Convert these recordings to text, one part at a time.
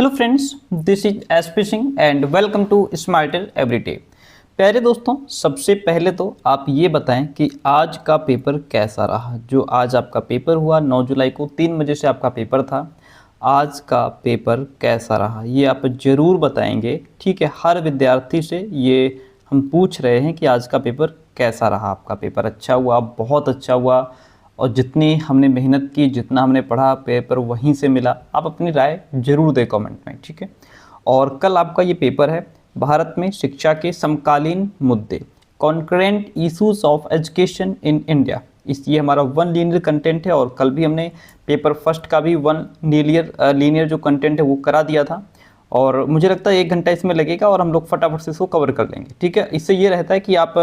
Hello friends, this is SP Singh and welcome to smarter everyday. प्यारे दोस्तों, सबसे पहले तो आप ये बताएं कि आज का पेपर कैसा रहा। जो आज आपका पेपर हुआ 9 जुलाई को 3 बजे से आपका पेपर था। आज का पेपर कैसा रहा ये आप ज़रूर बताएंगे, ठीक है। हर विद्यार्थी से ये हम पूछ रहे हैं कि आज का पेपर कैसा रहा। आपका पेपर अच्छा हुआ, बहुत अच्छा हुआ, और जितनी हमने मेहनत की, जितना हमने पढ़ा, पेपर वहीं से मिला। आप अपनी राय जरूर दें कमेंट में, ठीक है। और कल आपका ये पेपर है, भारत में शिक्षा के समकालीन मुद्दे, concurrent issues of education in India. ये हमारा 1 लीनियर कंटेंट है, और कल भी हमने पेपर फर्स्ट का भी 1 लीनियर जो कंटेंट है वो करा दिया था। और मुझे लगता है 1 घंटा इसमें लगेगा और हम लोग फटाफट से इसको कवर कर लेंगे, ठीक है। इससे ये रहता है कि आप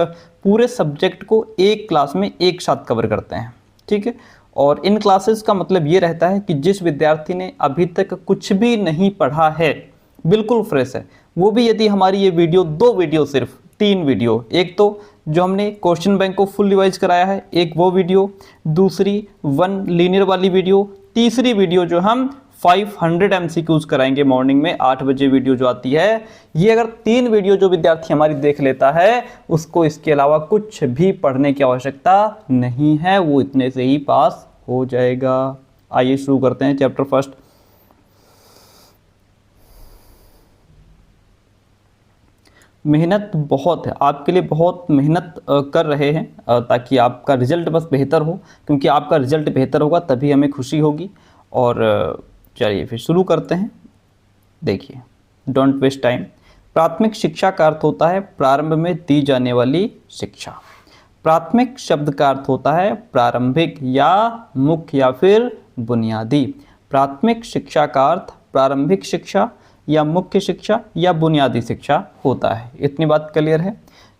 पूरे सब्जेक्ट को एक क्लास में एक साथ कवर करते हैं, ठीक है। और इन क्लासेस का मतलब ये रहता है कि जिस विद्यार्थी ने अभी तक कुछ भी नहीं पढ़ा है, बिल्कुल फ्रेश है, वो भी यदि हमारी ये वीडियो 2 वीडियो, सिर्फ 3 वीडियो, एक तो जो हमने क्वेश्चन बैंक को फुल रिवाइज कराया है, एक वो वीडियो, दूसरी 1 लीनियर वाली वीडियो, तीसरी वीडियो जो हम 500 MCQs कराएंगे मॉर्निंग में 8 बजे वीडियो जो आती है। ये अगर 3 वीडियो जो विद्यार्थी हमारी देख लेता है, उसको इसके अलावा कुछ भी पढ़ने की आवश्यकता नहीं है, वो इतने से ही पास हो जाएगा। आइए शुरू करते हैं चैप्टर फर्स्ट। मेहनत बहुत है, आपके लिए बहुत मेहनत कर रहे हैं ताकि आपका रिजल्ट बस बेहतर हो, क्योंकि आपका रिजल्ट बेहतर होगा तभी हमें खुशी होगी। और चलिए फिर शुरू करते हैं। देखिए, डोंट वेस्ट टाइम। प्राथमिक शिक्षा का अर्थ होता है प्रारंभ में दी जाने वाली शिक्षा। प्राथमिक शब्द का अर्थ होता है प्रारंभिक या मुख्य या फिर बुनियादी। प्राथमिक शिक्षा का अर्थ प्रारंभिक शिक्षा या मुख्य शिक्षा या बुनियादी शिक्षा होता है। इतनी बात क्लियर है।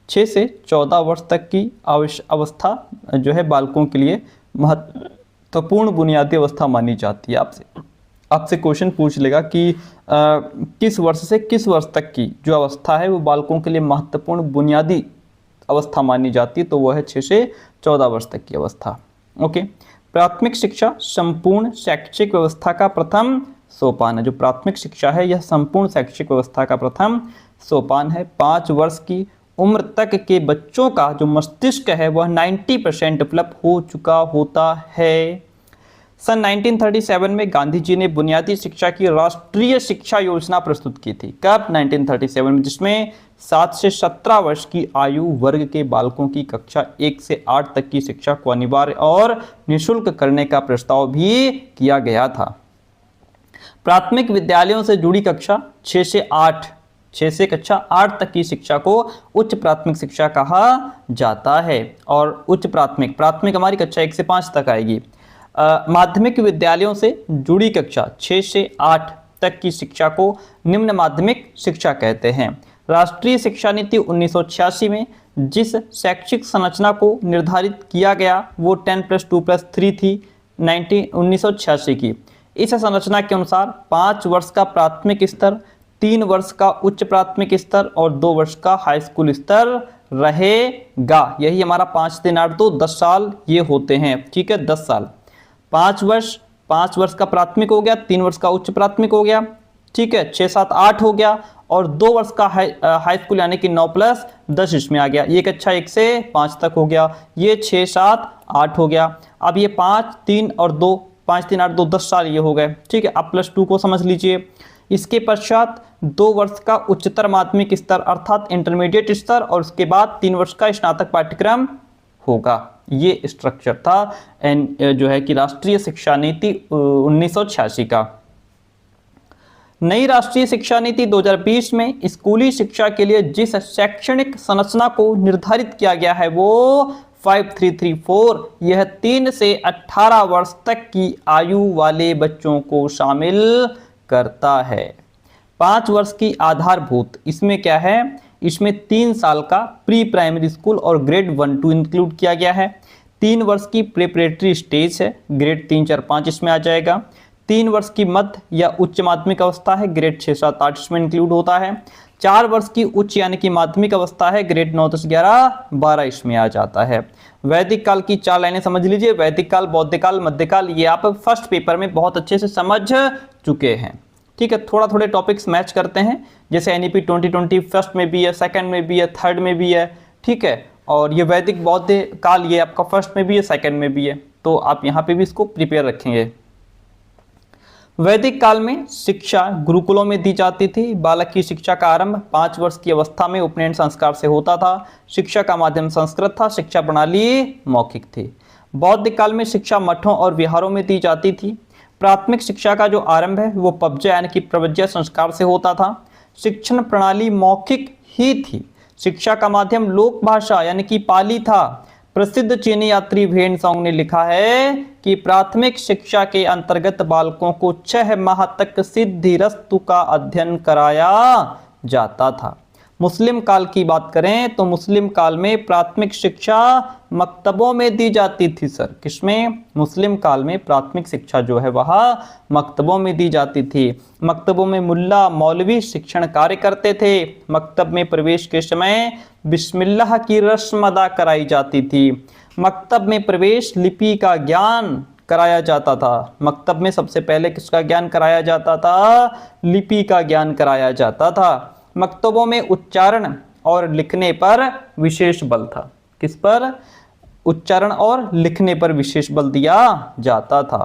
6 से 14 वर्ष तक की अवस्था जो है बालकों के लिए महत्वपूर्ण बुनियादी अवस्था मानी जाती है। आपसे क्वेश्चन पूछ लेगा कि किस वर्ष से किस वर्ष तक की जो अवस्था है वो बालकों के लिए महत्वपूर्ण बुनियादी अवस्था मानी जाती है, तो वह है 6 से 14 वर्ष तक की अवस्था। ओके। प्राथमिक शिक्षा संपूर्ण शैक्षिक व्यवस्था का प्रथम सोपान है। जो प्राथमिक शिक्षा है यह संपूर्ण शैक्षिक व्यवस्था का प्रथम सोपान है। 5 वर्ष की उम्र तक के बच्चों का जो मस्तिष्क है वह 90% डेवलप हो चुका होता है। सन 1937 में गांधी जी ने बुनियादी शिक्षा की राष्ट्रीय शिक्षा योजना प्रस्तुत की थी। कब? 1937 में, जिसमें 7 से 17 वर्ष की आयु वर्ग के बालकों की कक्षा 1 से 8 तक की शिक्षा को अनिवार्य और निःशुल्क करने का प्रस्ताव भी किया गया था। प्राथमिक विद्यालयों से जुड़ी कक्षा 6 से कक्षा 8 तक की शिक्षा को उच्च प्राथमिक शिक्षा कहा जाता है। और उच्च प्राथमिक हमारी कक्षा 1 से 5 तक आएगी। माध्यमिक विद्यालयों से जुड़ी कक्षा 6 से 8 तक की शिक्षा को निम्न माध्यमिक शिक्षा कहते हैं। राष्ट्रीय शिक्षा नीति 1986 में जिस शैक्षिक संरचना को निर्धारित किया गया वो 10+2+3 थी 1986 की। इस संरचना के अनुसार 5 वर्ष का प्राथमिक स्तर, 3 वर्ष का उच्च प्राथमिक स्तर और 2 वर्ष का हाई स्कूल स्तर रहेगा। यही हमारा 5 3 8 2 10 साल ये होते हैं, ठीक है। 10 साल, 5 वर्ष का प्राथमिक हो गया, 3 वर्ष का उच्च प्राथमिक हो गया, ठीक है। 6 7 8 हो गया, और 2 वर्ष का हाई स्कूल यानी कि 9+10 इसमें आ गया। ये कक्षा 1 से 5 तक हो गया, ये 6 7 8 हो गया। अब ये 5 3 और 2, 5 3 8 2 10 साल ये हो गए, ठीक है। अब +2 को समझ लीजिए। इसके पश्चात 2 वर्ष का उच्चतर माध्यमिक स्तर अर्थात इंटरमीडिएट स्तर, और उसके बाद 3 वर्ष का स्नातक पाठ्यक्रम होगा। ये स्ट्रक्चर था जो है कि राष्ट्रीय शिक्षा नीति 1986 का। नई राष्ट्रीय शिक्षा नीति 2020 में स्कूली शिक्षा के लिए जिस शैक्षणिक संरचना को निर्धारित किया गया है वो 5334, यह 3 से 18 वर्ष तक की आयु वाले बच्चों को शामिल करता है। 5 वर्ष की आधारभूत, इसमें क्या है, इसमें 3 साल का प्री प्राइमरी स्कूल और ग्रेड 1 2 इंक्लूड किया गया है। 3 वर्ष की प्रिपरेटरी स्टेज है, ग्रेड 3 4 5 इसमें आ जाएगा। 3 वर्ष की मध्य या उच्च माध्यमिक अवस्था है, ग्रेड 6 7 8 इसमें इंक्लूड होता है। 4 वर्ष की उच्च यानी कि माध्यमिक अवस्था है, ग्रेड 9 10 11 12 इसमें आ जाता है। वैदिक काल की 4 लाइनें समझ लीजिए, वैदिक काल, बौद्ध काल, मध्यकाल, ये आप फर्स्ट पेपर में बहुत अच्छे से समझ चुके हैं। ठीक है, थोड़ा थोड़े टॉपिक्स मैच करते हैं, जैसे एनईपी 2020 फर्स्ट में भी है, सेकंड में भी है, थर्ड में भी है, ठीक है। और ये वैदिक बौद्ध काल ये आपका फर्स्ट में भी है, सेकंड में भी है, तो आप यहाँ पे भी इसको प्रिपेयर रखेंगे। वैदिक काल में शिक्षा गुरुकुलों में दी जाती थी। बालक की शिक्षा का आरंभ 5 वर्ष की अवस्था में उपनयन संस्कार से होता था। शिक्षा का माध्यम संस्कृत था। शिक्षा प्रणाली मौखिक थी। बौद्ध काल में शिक्षा मठों और विहारों में दी जाती थी। प्राथमिक शिक्षा का जो आरंभ है वो पब्जा यानी कि प्रवज्य संस्कार से होता था। शिक्षण प्रणाली मौखिक ही थी। शिक्षा का माध्यम लोक भाषा यानी कि पाली था। प्रसिद्ध चीनी यात्री वेनसोंग ने लिखा है कि प्राथमिक शिक्षा के अंतर्गत बालकों को 6 माह तक सिद्धिरस्तु का अध्ययन कराया जाता था। मुस्लिम काल की बात करें तो मुस्लिम काल में प्राथमिक शिक्षा मक्तबों में दी जाती थी। सर किसमें? मुस्लिम काल में प्राथमिक शिक्षा जो है वह मक्तबों में दी जाती थी। मक्तबों में मुल्ला मौलवी शिक्षण कार्य करते थे। मक्तब में प्रवेश के समय बिस्मिल्लाह की रस्म अदा कराई जाती थी। मक्तब में प्रवेश लिपि का ज्ञान कराया जाता था। मक्तब में सबसे पहले किसका ज्ञान कराया जाता था? लिपि का ज्ञान कराया जाता था। मक्तबों में उच्चारण और लिखने पर विशेष बल था। किस पर? उच्चारण और लिखने पर विशेष बल दिया जाता था।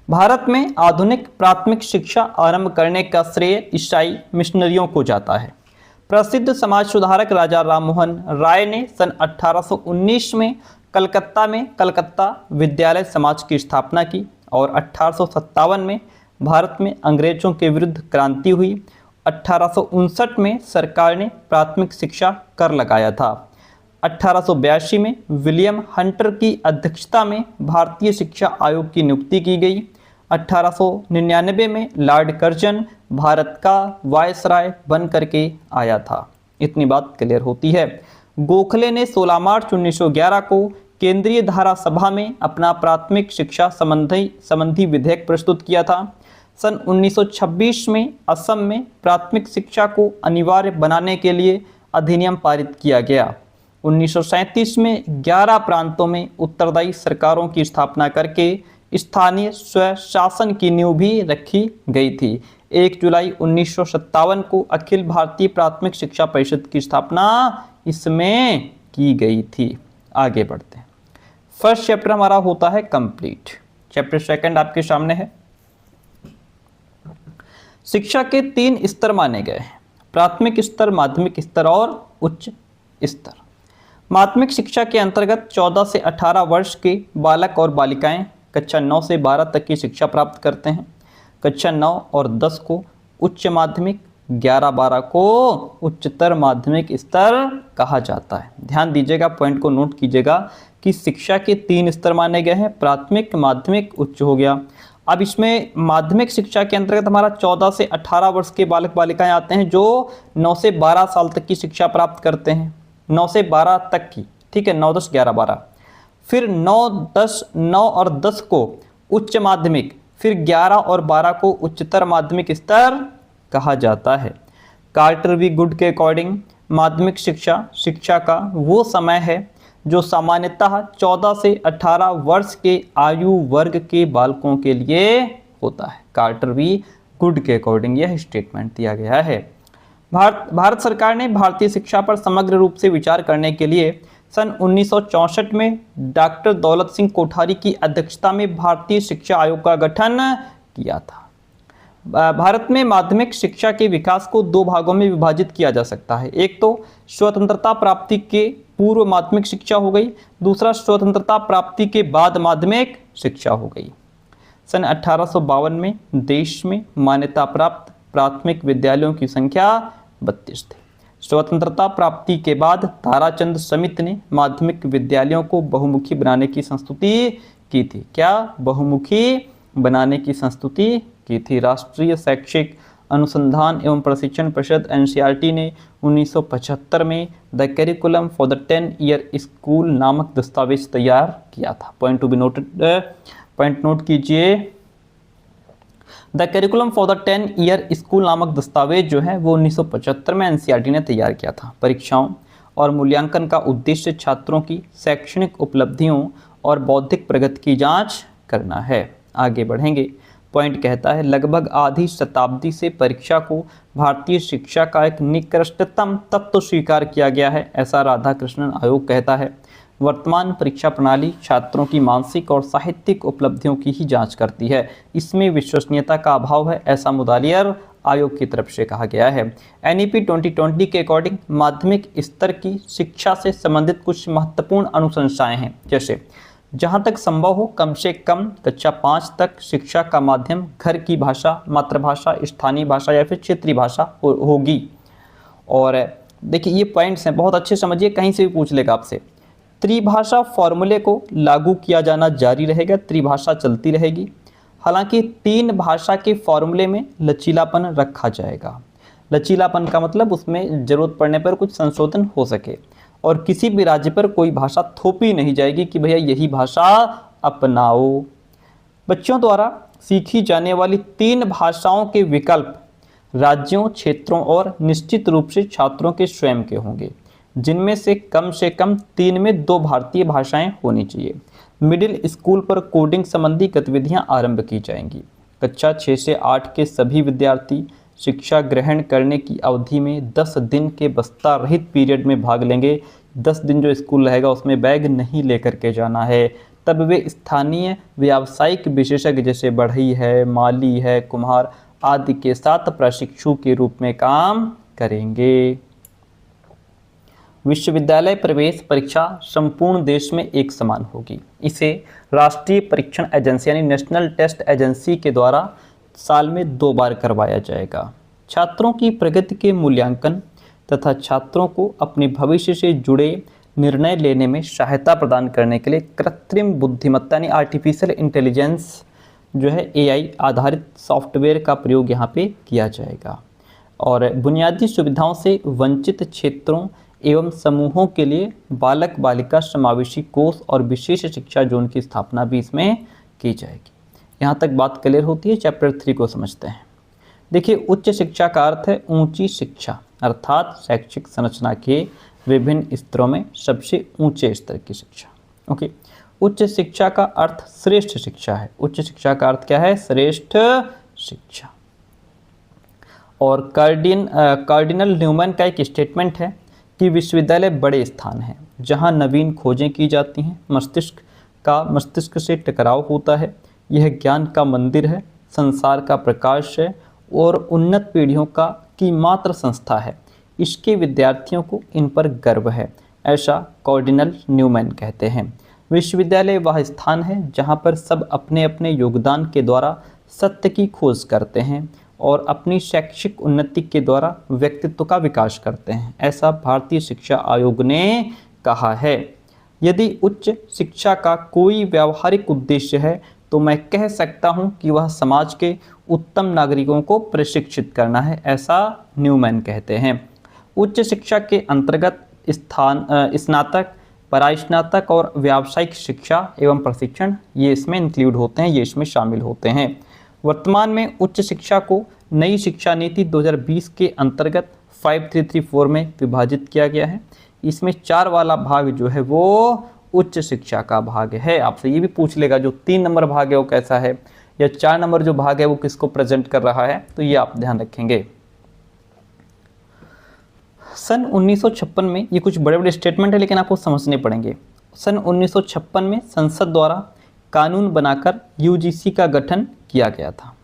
भारत में आधुनिक प्राथमिक शिक्षा आरंभ करने का श्रेय ईसाई मिशनरियों को जाता है। प्रसिद्ध समाज सुधारक राजा राममोहन राय ने सन 1819 में कलकत्ता में कलकत्ता विद्यालय समाज की स्थापना की और 1857 में भारत में अंग्रेजों के विरुद्ध क्रांति हुई। 1859 में सरकार ने प्राथमिक शिक्षा कर लगाया था। 1882 में विलियम हंटर की अध्यक्षता में भारतीय शिक्षा आयोग की नियुक्ति की गई। 1899 में लॉर्ड कर्जन भारत का वायसराय बन करके आया था। इतनी बात क्लियर होती है। गोखले ने 16 मार्च 1911 को केंद्रीय धारा सभा में अपना प्राथमिक शिक्षा संबंधी विधेयक प्रस्तुत किया था। सन 1926 में असम में प्राथमिक शिक्षा को अनिवार्य बनाने के लिए अधिनियम पारित किया गया। 1937 में 11 प्रांतों में उत्तरदायी सरकारों की स्थापना करके स्थानीय स्वशासन की नींव भी रखी गई थी। 1 जुलाई 1957 को अखिल भारतीय प्राथमिक शिक्षा परिषद की स्थापना इसमें की गई थी। आगे बढ़ते हैं। फर्स्ट चैप्टर हमारा होता है कंप्लीट। चैप्टर सेकंड आपके सामने है। शिक्षा के 3 स्तर माने गए हैं: प्राथमिक स्तर, माध्यमिक स्तर और उच्च स्तर। माध्यमिक शिक्षा के अंतर्गत 14 से 18 वर्ष के बालक और बालिकाएं कक्षा 9 से 12 तक की शिक्षा प्राप्त करते हैं। कक्षा 9 और 10 को उच्च माध्यमिक, 11-12 को उच्चतर माध्यमिक स्तर कहा जाता है। ध्यान दीजिएगा, पॉइंट को नोट कीजिएगा कि शिक्षा के 3 स्तर माने गए हैं: प्राथमिक, माध्यमिक, उच्च हो गया। अब इसमें माध्यमिक शिक्षा के अंतर्गत हमारा 14 से 18 वर्ष के बालक बालिकाएं आते हैं जो 9 से 12 साल तक की शिक्षा प्राप्त करते हैं। 9 से 12 तक की, ठीक है, 9, 10, 11, 12। फिर 9 और 10 को उच्च माध्यमिक, फिर 11 और 12 को उच्चतर माध्यमिक स्तर कहा जाता है। कार्टर वी गुड के अकॉर्डिंग माध्यमिक शिक्षा का वो समय है जो सामान्यतः 14 से 18 वर्ष के आयु वर्ग के बालकों के लिए होता है। कार्टर वी गुड के अकॉर्डिंग यह स्टेटमेंट दिया गया है। भारत सरकार ने भारतीय शिक्षा पर समग्र रूप से विचार करने के लिए सन 1964 में डॉक्टर दौलत सिंह कोठारी की अध्यक्षता में भारतीय शिक्षा आयोग का गठन किया था। भारत में माध्यमिक शिक्षा के विकास को 2 भागों में विभाजित किया जा सकता है। एक तो स्वतंत्रता प्राप्ति के पूर्व माध्यमिक शिक्षा हो गई, दूसरा स्वतंत्रता प्राप्ति के बाद माध्यमिक शिक्षा हो गई। सन 1852 में देश में मान्यता प्राप्त प्राथमिक विद्यालयों की संख्या 32 थी। स्वतंत्रता प्राप्ति के बाद ताराचंद समिति ने माध्यमिक विद्यालयों को बहुमुखी बनाने की संस्तुति की थी। क्या? बहुमुखी बनाने की संस्तुति की थी। राष्ट्रीय शैक्षिक अनुसंधान एवं प्रशिक्षण परिषद एनसीईआरटी ने 1975 में the curriculum for the 10 year school नामक दस्तावेज तैयार किया था। Point to be noted, point note कीजिए। The curriculum for the 10 year school नामक दस्तावेज जो है वो 1975 में एनसीईआरटी ने तैयार किया था। परीक्षाओं और मूल्यांकन का उद्देश्य छात्रों की शैक्षणिक उपलब्धियों और बौद्धिक प्रगति की जांच करना है। आगे बढ़ेंगे। पॉइंट कहता है, लगभग आधी शताब्दी से परीक्षा को भारतीय शिक्षा का एक निकृष्टतम तत्व स्वीकार किया गया है, ऐसा राधाकृष्णन आयोग कहता है। वर्तमान परीक्षा प्रणाली छात्रों की मानसिक और साहित्यिक उपलब्धियों की ही जांच करती है, इसमें विश्वसनीयता का अभाव है, ऐसा मुदालियर आयोग की तरफ से कहा गया है। NEP 2020 के अकॉर्डिंग माध्यमिक स्तर की शिक्षा से संबंधित कुछ महत्वपूर्ण अनुशंसाएं हैं, जैसे जहां तक संभव हो कम से कम कक्षा 5 तक शिक्षा का माध्यम घर की भाषा, मातृभाषा, स्थानीय भाषा या फिर क्षेत्रीय भाषा होगी। और देखिए ये पॉइंट्स हैं, बहुत अच्छे समझिए, कहीं से भी पूछ लेगा आपसे। त्रिभाषा फॉर्मूले को लागू किया जाना जारी रहेगा, त्रिभाषा चलती रहेगी। हालांकि 3 भाषा के फॉर्मूले में लचीलापन रखा जाएगा। लचीलापन का मतलब उसमें ज़रूरत पड़ने पर कुछ संशोधन हो सके, और किसी भी राज्य पर कोई भाषा थोपी नहीं जाएगी कि भैया यही भाषा अपनाओ। बच्चों द्वारा सीखी जाने वाली 3 भाषाओं के विकल्प राज्यों, क्षेत्रों और निश्चित रूप से छात्रों के स्वयं के होंगे, जिनमें से कम 3 में 2 भारतीय भाषाएं होनी चाहिए। मिडिल स्कूल पर कोडिंग संबंधी गतिविधियां आरंभ की जाएंगी। कक्षा 6 से 8 के सभी विद्यार्थी शिक्षा ग्रहण करने की अवधि में 10 दिन के बस्ता रहित पीरियड में भाग लेंगे। 10 दिन जो स्कूल रहेगा उसमें बैग नहीं लेकर के जाना है। तब वे स्थानीय व्यावसायिक विशेषज्ञ जैसे बढ़ई है, माली है, कुम्हार आदि के साथ प्रशिक्षु के रूप में काम करेंगे। विश्वविद्यालय प्रवेश परीक्षा संपूर्ण देश में एक समान होगी। इसे राष्ट्रीय परीक्षण एजेंसी यानी नेशनल टेस्ट एजेंसी के द्वारा साल में 2 बार करवाया जाएगा। छात्रों की प्रगति के मूल्यांकन तथा छात्रों को अपने भविष्य से जुड़े निर्णय लेने में सहायता प्रदान करने के लिए कृत्रिम बुद्धिमत्ता यानी आर्टिफिशियल इंटेलिजेंस जो है AI आधारित सॉफ्टवेयर का प्रयोग यहाँ पे किया जाएगा। और बुनियादी सुविधाओं से वंचित क्षेत्रों एवं समूहों के लिए बालक बालिका समावेशी कोष और विशेष शिक्षा जोन की स्थापना भी इसमें की जाएगी। यहाँ तक बात क्लियर होती है। चैप्टर 3 को समझते हैं। देखिए उच्च शिक्षा का अर्थ है ऊंची शिक्षा, अर्थात शैक्षिक संरचना के विभिन्न स्तरों में सबसे ऊंचे स्तर की शिक्षा। ओके, उच्च शिक्षा का अर्थ श्रेष्ठ शिक्षा है। उच्च शिक्षा का अर्थ क्या है? श्रेष्ठ शिक्षा। और कार्डिनल न्यूमैन का एक स्टेटमेंट है कि विश्वविद्यालय बड़े स्थान हैं जहां नवीन खोजें की जाती हैं, मस्तिष्क से टकराव होता है, यह ज्ञान का मंदिर है, संसार का प्रकाश है और उन्नत पीढ़ियों की मात्र संस्था है। इसके विद्यार्थियों को इन पर गर्व है, ऐसा कार्डिनल न्यूमैन कहते हैं। विश्वविद्यालय वह स्थान है जहां पर सब अपने अपने योगदान के द्वारा सत्य की खोज करते हैं और अपनी शैक्षिक उन्नति के द्वारा व्यक्तित्व का विकास करते हैं, ऐसा भारतीय शिक्षा आयोग ने कहा है। यदि उच्च शिक्षा का कोई व्यावहारिक उद्देश्य है तो मैं कह सकता हूं कि वह समाज के उत्तम नागरिकों को प्रशिक्षित करना है, ऐसा न्यूमैन कहते हैं। उच्च शिक्षा के अंतर्गत स्नातक, परास्नातक और व्यावसायिक शिक्षा एवं प्रशिक्षण ये इसमें इंक्लूड होते हैं, ये इसमें शामिल होते हैं। वर्तमान में उच्च शिक्षा को नई शिक्षा नीति 2020 के अंतर्गत 5334 में विभाजित किया गया है। इसमें 4 वाला भाग जो है वो उच्च शिक्षा का भाग है। आपसे ये भी पूछ लेगा जो 3 नंबर भाग है वो कैसा है, या 4 नंबर जो भाग है वो किसको प्रेजेंट कर रहा है, तो ये आप ध्यान रखेंगे। सन 1956 में, ये कुछ बड़े बड़े स्टेटमेंट है लेकिन आपको समझने पड़ेंगे। सन 1956 में संसद द्वारा कानून बनाकर UGC का गठन किया गया था,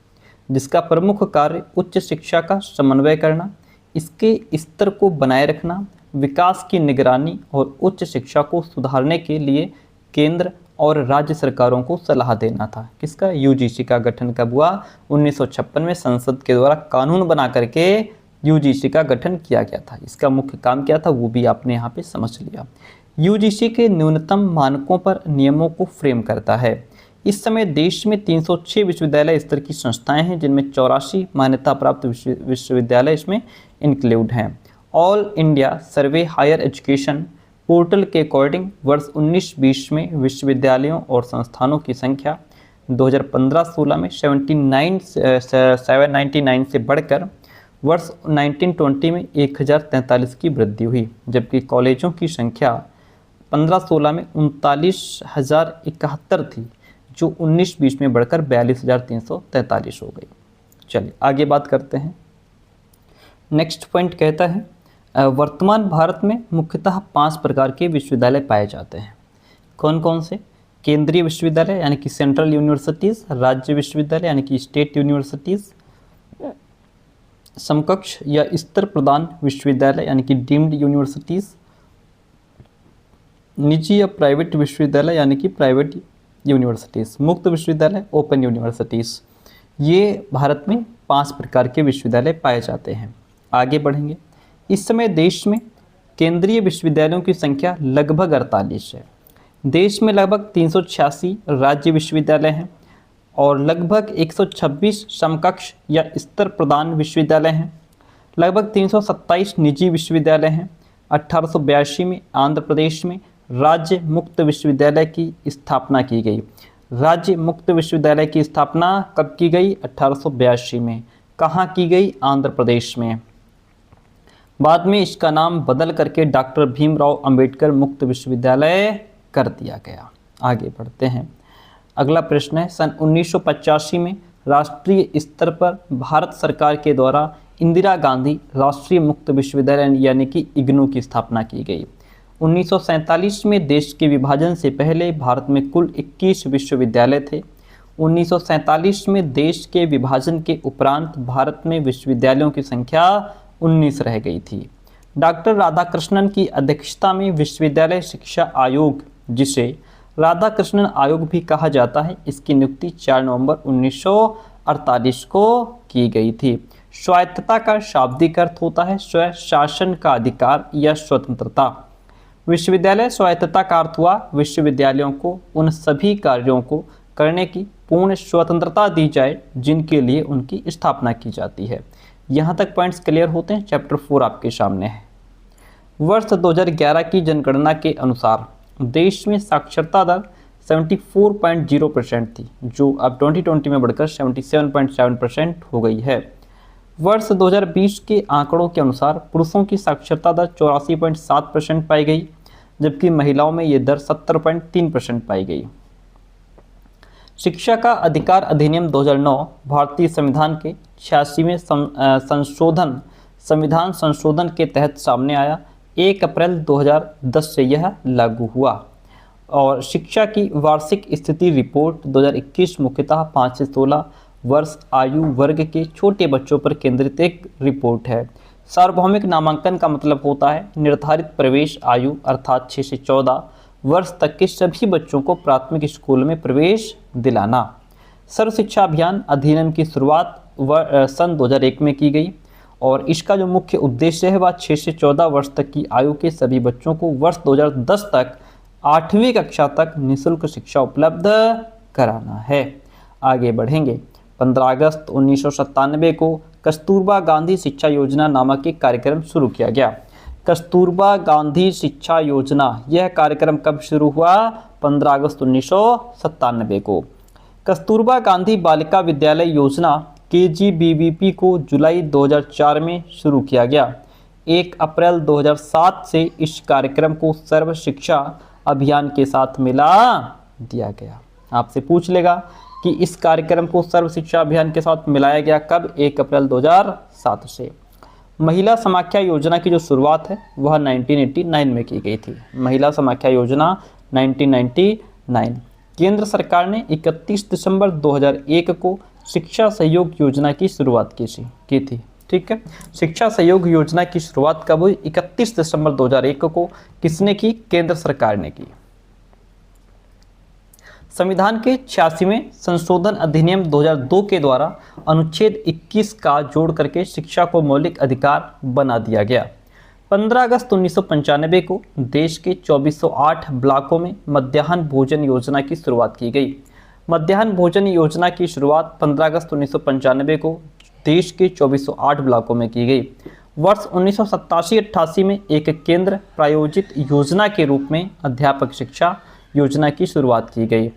जिसका प्रमुख कार्य उच्च शिक्षा का समन्वय करना, इसके स्तर को बनाए रखना, विकास की निगरानी और उच्च शिक्षा को सुधारने के लिए केंद्र और राज्य सरकारों को सलाह देना था। किसका? UGC का गठन कब हुआ? 1956 में संसद के द्वारा कानून बना करके UGC का गठन किया गया था। इसका मुख्य काम क्या था वो भी आपने यहाँ पे समझ लिया। UGC के न्यूनतम मानकों पर नियमों को फ्रेम करता है। इस समय देश में 306 विश्वविद्यालय स्तर की संस्थाएं हैं, जिनमें 84 मान्यता प्राप्त विश्वविद्यालय इसमें इंक्लूड हैं। All India survey higher education portal के अकॉर्डिंग वर्ष 19-20 में विश्वविद्यालयों और संस्थानों की संख्या 2015-16 में 799 से बढ़कर वर्ष 1920 में 1043 की वृद्धि हुई, जबकि कॉलेजों की संख्या 15-16 में 39,071 थी, जो 19-20 में बढ़कर 42,343 हो गई। चलिए आगे बात करते हैं। नेक्स्ट पॉइंट कहता है वर्तमान भारत में मुख्यतः 5 प्रकार के विश्वविद्यालय पाए जाते हैं। कौन कौन से? केंद्रीय विश्वविद्यालय यानी कि सेंट्रल यूनिवर्सिटीज़, राज्य विश्वविद्यालय यानी कि स्टेट यूनिवर्सिटीज़, समकक्ष या स्तर प्रदान विश्वविद्यालय यानी कि डीम्ड यूनिवर्सिटीज़, निजी या प्राइवेट विश्वविद्यालय यानी कि प्राइवेट यूनिवर्सिटीज़, मुक्त विश्वविद्यालय ओपन यूनिवर्सिटीज़। ये भारत में 5 प्रकार के विश्वविद्यालय पाए जाते हैं। आगे बढ़ेंगे। इस समय देश में केंद्रीय विश्वविद्यालयों की संख्या लगभग 48 है। देश में लगभग 386 राज्य विश्वविद्यालय हैं और लगभग 126 समकक्ष या स्तर प्रदान विश्वविद्यालय हैं। लगभग 327 निजी विश्वविद्यालय हैं। 1882 में आंध्र प्रदेश में राज्य मुक्त विश्वविद्यालय की स्थापना की गई। राज्य मुक्त विश्वविद्यालय की स्थापना कब की गई? 1882 में। कहाँ की गई? आंध्र प्रदेश में। बाद में इसका नाम बदल करके डॉक्टर भीमराव अंबेडकर मुक्त विश्वविद्यालय कर दिया गया। आगे बढ़ते हैं। अगला प्रश्न है, सन 1985 में राष्ट्रीय स्तर पर भारत सरकार के द्वारा इंदिरा गांधी राष्ट्रीय मुक्त विश्वविद्यालय यानी कि इग्नू की स्थापना की गई। 1947 में देश के विभाजन से पहले भारत में कुल 21 विश्वविद्यालय थे। 1947 में देश के विभाजन के उपरांत भारत में विश्वविद्यालयों की संख्या 19 रह गई थी। डॉक्टर राधाकृष्णन की अध्यक्षता में विश्वविद्यालय शिक्षा आयोग, जिसे राधाकृष्णन आयोग भी कहा जाता है, इसकी नियुक्ति 4 नवंबर 1948 को की गई थी। स्वायत्तता का शाब्दिक अर्थ होता है स्वशासन का अधिकार या स्वतंत्रता। विश्वविद्यालय स्वायत्तता का अर्थ हुआ विश्वविद्यालयों को उन सभी कार्यों को करने की पूर्ण स्वतंत्रता दी जाए जिनके लिए उनकी स्थापना की जाती है। यहाँ तक पॉइंट्स क्लियर होते हैं। चैप्टर 4 आपके सामने है। वर्ष 2011 की जनगणना के अनुसार देश में साक्षरता दर 74.0% थी, जो अब 2020 में बढ़कर 77.7% हो गई है। वर्ष 2020 के आंकड़ों के अनुसार पुरुषों की साक्षरता दर 84.7% पाई गई, जबकि महिलाओं में ये दर 70.3% पाई गई। शिक्षा का अधिकार अधिनियम 2009 भारतीय संविधान के 86वें संविधान संशोधन के तहत सामने आया। 1 अप्रैल 2010 से यह लागू हुआ और शिक्षा की वार्षिक स्थिति रिपोर्ट 2021 मुख्यतः 5 से 16 वर्ष आयु वर्ग के छोटे बच्चों पर केंद्रित एक रिपोर्ट है। सार्वभौमिक नामांकन का मतलब होता है निर्धारित प्रवेश आयु अर्थात 6 से 14 वर्ष तक के सभी बच्चों को प्राथमिक स्कूल में प्रवेश दिलाना। सर्व शिक्षा अभियान अधिनियम की शुरुआत सन 2001 में की गई और इसका जो मुख्य उद्देश्य है वह 6 से 14 वर्ष तक की आयु के सभी बच्चों को वर्ष 2010 तक 8वीं कक्षा तक निःशुल्क शिक्षा उपलब्ध कराना है। आगे बढ़ेंगे। 15 अगस्त 1997 को कस्तूरबा गांधी शिक्षा योजना नामक एक कार्यक्रम शुरू किया गया। कस्तूरबा गांधी शिक्षा योजना, यह कार्यक्रम कब शुरू हुआ? 15 अगस्त 1997 को। कस्तूरबा गांधी बालिका विद्यालय योजना KGBVP को जुलाई 2004 में शुरू किया गया। 1 अप्रैल 2007 से इस कार्यक्रम को सर्व शिक्षा अभियान के साथ मिला दिया गया। आपसे पूछ लेगा कि इस कार्यक्रम को सर्व शिक्षा अभियान के साथ मिलाया गया कब? 1 अप्रैल 2007 से। महिला समाख्या योजना की जो शुरुआत है वह 1989 में की गई थी। महिला समाख्या योजना 1999। केंद्र सरकार ने 31 दिसंबर 2001 को शिक्षा सहयोग योजना की शुरुआत की थी। ठीक है, शिक्षा सहयोग योजना की शुरुआत कब हुई? 31 दिसंबर 2001 को। किसने की? केंद्र सरकार ने की। संविधान के 86वें संशोधन अधिनियम 2002 के द्वारा अनुच्छेद 21 का जोड़ करके शिक्षा को मौलिक अधिकार बना दिया गया। 15 अगस्त 1995 को देश के 2408 ब्लॉकों में मध्याह्न भोजन योजना की शुरुआत की गई। मध्याह्न भोजन योजना की शुरुआत 15 अगस्त 1995 को देश के 2408 ब्लॉकों में की गई। वर्ष 1987-88 में एक केंद्र प्रायोजित योजना के रूप में अध्यापक शिक्षा योजना की शुरुआत की गई।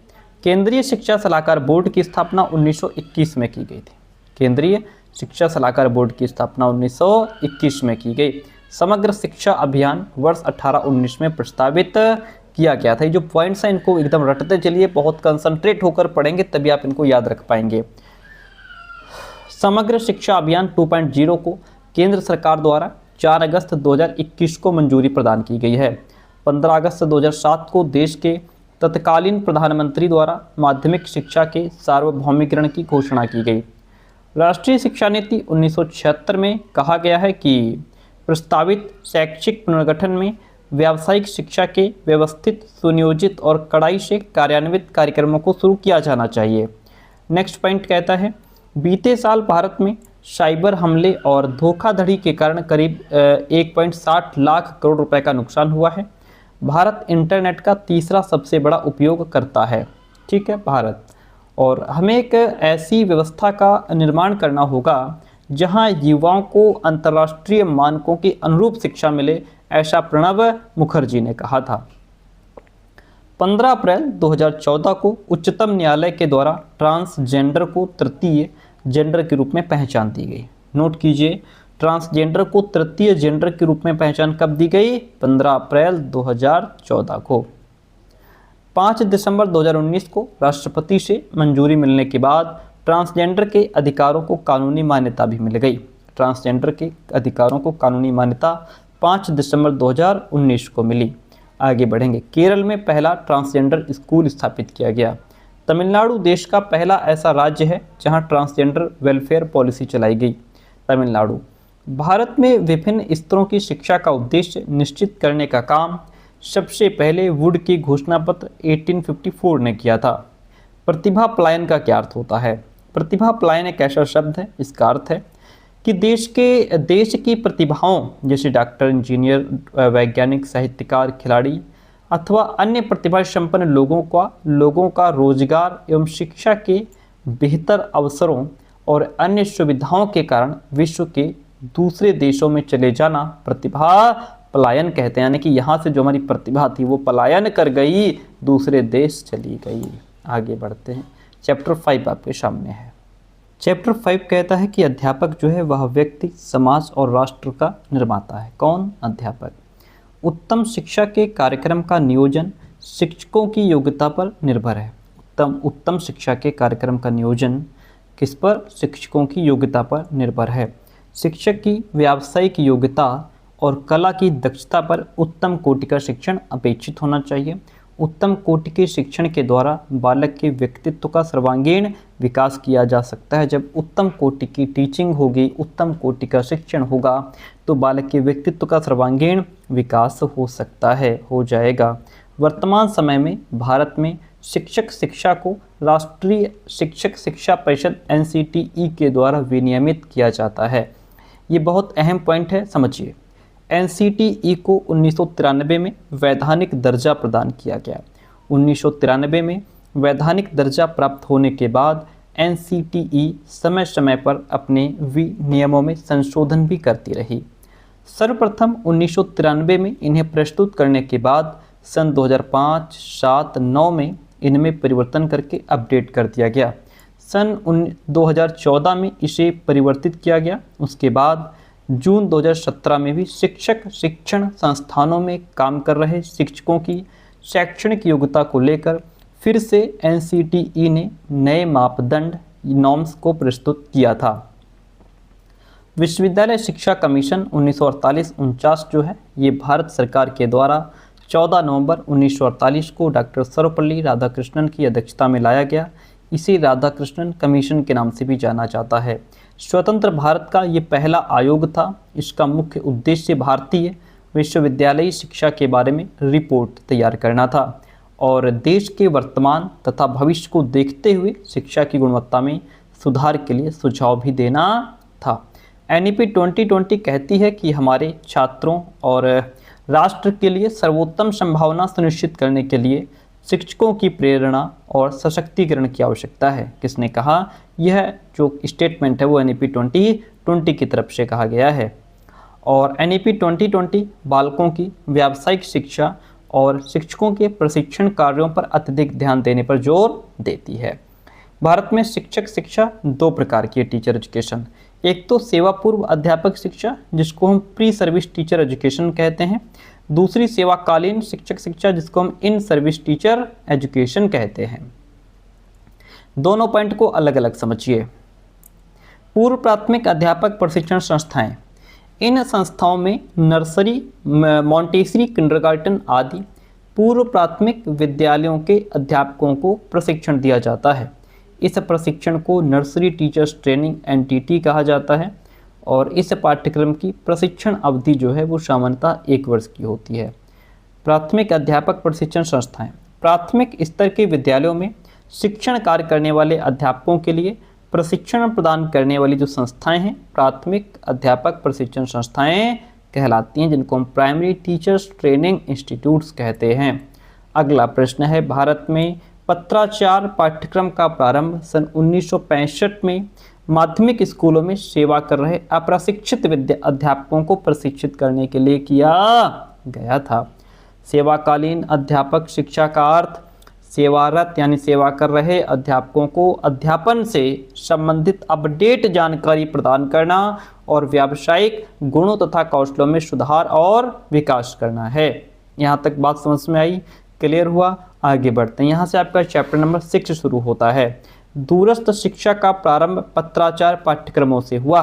केंद्रीय शिक्षा सलाहकार बोर्ड की स्थापना 1921 में की गई थी। केंद्रीय शिक्षा सलाहकार बोर्ड की स्थापना 1921 में की गई। समग्र शिक्षा अभियान वर्ष 18-19 में प्रस्तावित किया गया था। ये जो पॉइंट्स हैं इनको एकदम रटते चलिए, बहुत कंसंट्रेट होकर पढ़ेंगे तभी आप इनको याद रख पाएंगे। समग्र शिक्षा अभियान 2.0 को केंद्र सरकार द्वारा 4 अगस्त 2021 को मंजूरी प्रदान की गई है। 15 अगस्त 2007 को देश के तत्कालीन प्रधानमंत्री द्वारा माध्यमिक शिक्षा के सार्वभौमिकरण की घोषणा की गई। राष्ट्रीय शिक्षा नीति 1976 में कहा गया है कि प्रस्तावित शैक्षिक पुनर्गठन में व्यावसायिक शिक्षा के व्यवस्थित, सुनियोजित और कड़ाई से कार्यान्वित कार्यक्रमों को शुरू किया जाना चाहिए। नेक्स्ट पॉइंट कहता है, बीते साल भारत में साइबर हमले और धोखाधड़ी के कारण करीब 1.60 लाख करोड़ रुपए का नुकसान हुआ है। भारत इंटरनेट का तीसरा सबसे बड़ा उपयोगकर्ता है। ठीक है, भारत। और हमें एक ऐसी व्यवस्था का निर्माण करना होगा जहां युवाओं को अंतर्राष्ट्रीय मानकों के अनुरूप शिक्षा मिले, ऐसा प्रणब मुखर्जी ने कहा था। 15 अप्रैल 2014 को उच्चतम न्यायालय के द्वारा ट्रांसजेंडर को तृतीय जेंडर के रूप में पहचान दी गई। नोट कीजिए, ट्रांसजेंडर को तृतीय जेंडर के रूप में पहचान कब दी गई? 15 अप्रैल 2014 को। 5 दिसंबर 2019 को राष्ट्रपति से मंजूरी मिलने के बाद ट्रांसजेंडर के अधिकारों को कानूनी मान्यता भी मिल गई। ट्रांसजेंडर के अधिकारों को कानूनी मान्यता 5 दिसंबर 2019 को मिली। आगे बढ़ेंगे। केरल में पहला ट्रांसजेंडर स्कूल स्थापित किया गया। तमिलनाडु देश का पहला ऐसा राज्य है जहां ट्रांसजेंडर वेलफेयर पॉलिसी चलाई गई। तमिलनाडु। भारत में विभिन्न स्तरों की शिक्षा का उद्देश्य निश्चित करने का काम सबसे पहले वुड के घोषणा पत्र 1854 ने किया था। प्रतिभा पलायन का क्या अर्थ होता है? प्रतिभा पलायन एक ऐसा शब्द है, इसका अर्थ है कि देश की प्रतिभाओं जैसे डॉक्टर, इंजीनियर, वैज्ञानिक, साहित्यकार, खिलाड़ी अथवा अन्य प्रतिभा संपन्न लोगों का रोजगार एवं शिक्षा के बेहतर अवसरों और अन्य सुविधाओं के कारण विश्व के दूसरे देशों में चले जाना प्रतिभा पलायन कहते हैं। यानी कि यहाँ से जो हमारी प्रतिभा थी वो पलायन कर गई, दूसरे देश चली गई। आगे बढ़ते हैं। चैप्टर 5 आपके सामने है। चैप्टर 5 कहता है कि अध्यापक जो है वह व्यक्ति, समाज और राष्ट्र का निर्माता है। कौन? अध्यापक। उत्तम शिक्षा के कार्यक्रम का नियोजन शिक्षकों की योग्यता पर निर्भर है। उत्तम शिक्षा के कार्यक्रम का नियोजन किस पर? शिक्षकों की योग्यता पर निर्भर है। शिक्षक की व्यावसायिक योग्यता और कला की दक्षता पर उत्तम कोटि का शिक्षण अपेक्षित होना चाहिए। उत्तम कोटि के शिक्षण के द्वारा बालक के व्यक्तित्व का सर्वांगीण विकास किया जा सकता है। जब उत्तम कोटि की टीचिंग होगी, उत्तम कोटि का शिक्षण होगा तो बालक के व्यक्तित्व का सर्वांगीण विकास हो जाएगा। वर्तमान समय में भारत में शिक्षक शिक्षा को राष्ट्रीय शिक्षक शिक्षा परिषद NCTE के द्वारा विनियमित किया जाता है। ये बहुत अहम पॉइंट है, समझिए। NCTE को 1993 में वैधानिक दर्जा प्रदान किया गया। 1993 में वैधानिक दर्जा प्राप्त होने के बाद NCTE समय समय पर अपने विनियमों में संशोधन भी करती रही। सर्वप्रथम 1993 में इन्हें प्रस्तुत करने के बाद सन 2005, 7, 9 में इनमें परिवर्तन करके अपडेट कर दिया गया। सन 2014 में इसे परिवर्तित किया गया। उसके बाद जून 2017 में भी शिक्षक शिक्षण संस्थानों में काम कर रहे शिक्षकों की शैक्षणिक योग्यता को लेकर फिर से NCTE ने नए मापदंड नॉर्म्स को प्रस्तुत किया था। विश्वविद्यालय शिक्षा कमीशन 1948-49 जो है ये भारत सरकार के द्वारा 14 नवंबर 1948 को डॉक्टर सर्वपल्ली राधाकृष्णन की अध्यक्षता में लाया गया। इसे राधाकृष्णन कमीशन के नाम से भी जाना जाता है। स्वतंत्र भारत का ये पहला आयोग था। इसका मुख्य उद्देश्य भारतीय विश्वविद्यालयी शिक्षा के बारे में रिपोर्ट तैयार करना था और देश के वर्तमान तथा भविष्य को देखते हुए शिक्षा की गुणवत्ता में सुधार के लिए सुझाव भी देना था। NEP 2020 कहती है कि हमारे छात्रों और राष्ट्र के लिए सर्वोत्तम संभावना सुनिश्चित करने के लिए शिक्षकों की प्रेरणा और सशक्तिकरण की आवश्यकता है। किसने कहा? यह जो स्टेटमेंट है वो NEP 2020 की तरफ से कहा गया है। और NEP 2020 बालकों की व्यावसायिक शिक्षा और शिक्षकों के प्रशिक्षण कार्यों पर अत्यधिक ध्यान देने पर जोर देती है। भारत में शिक्षक शिक्षा दो प्रकार की है, टीचर एजुकेशन। एक तो सेवा पूर्व अध्यापक शिक्षा जिसको हम प्री सर्विस टीचर एजुकेशन कहते हैं, दूसरी सेवाकालीन शिक्षक शिक्षा जिसको हम इन सर्विस टीचर एजुकेशन कहते हैं। दोनों पॉइंट को अलग अलग समझिए। पूर्व प्राथमिक अध्यापक प्रशिक्षण संस्थाएं, इन संस्थाओं में नर्सरी, मॉन्टेसरी, किंडरगार्टन आदि पूर्व प्राथमिक विद्यालयों के अध्यापकों को प्रशिक्षण दिया जाता है। इस प्रशिक्षण को नर्सरी टीचर्स ट्रेनिंग NTT कहा जाता है और इस पाठ्यक्रम की प्रशिक्षण अवधि जो है वो सामान्यतः 1 वर्ष की होती है। प्राथमिक अध्यापक प्रशिक्षण संस्थाएं, प्राथमिक स्तर के विद्यालयों में शिक्षण कार्य करने वाले अध्यापकों के लिए प्रशिक्षण प्रदान करने वाली जो संस्थाएं हैं प्राथमिक अध्यापक प्रशिक्षण संस्थाएं कहलाती हैं, जिनको हम प्राइमरी टीचर्स ट्रेनिंग इंस्टीट्यूट्स कहते हैं। अगला प्रश्न है, भारत में पत्राचार पाठ्यक्रम का प्रारंभ सन 1965 में माध्यमिक स्कूलों में सेवा कर रहे अप्रशिक्षित अध्यापकों को प्रशिक्षित करने के लिए किया गया था। सेवाकालीन अध्यापक शिक्षा का अर्थ सेवारत यानी सेवा कर रहे अध्यापकों को अध्यापन से संबंधित अपडेट जानकारी प्रदान करना और व्यावसायिक गुणों तथा कौशलों में सुधार और विकास करना है। यहाँ तक बात समझ में आई, क्लियर हुआ? आगे बढ़ते हैं। यहाँ से आपका चैप्टर नंबर 6 शुरू होता है। दूरस्थ शिक्षा का प्रारंभ पत्राचार पाठ्यक्रमों से हुआ।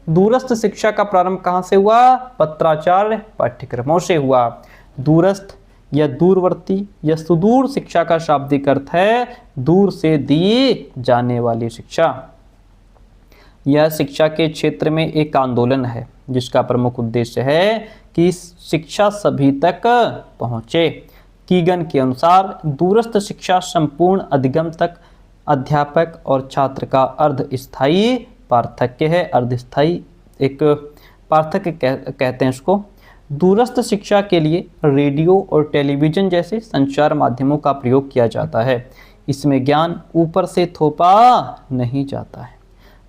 दूरस्थ शिक्षा का प्रारंभ कहाँ से हुआ? पत्राचार पाठ्यक्रमों से हुआ। दूरस्थ या दूरवर्ती या सुदूर शिक्षा का शाब्दिक अर्थ है दूर से दी जाने वाली शिक्षा। यह शिक्षा के क्षेत्र में एक आंदोलन है जिसका प्रमुख उद्देश्य है कि शिक्षा सभी तक पहुँचे। कीगन के अनुसार दूरस्थ शिक्षा संपूर्ण अधिगम तक अध्यापक और छात्र का अर्धस्थायी पार्थक्य है। अर्धस्थायी एक पार्थक्य कहते हैं इसको। दूरस्थ शिक्षा के लिए रेडियो और टेलीविज़न जैसे संचार माध्यमों का प्रयोग किया जाता है। इसमें ज्ञान ऊपर से थोपा नहीं जाता है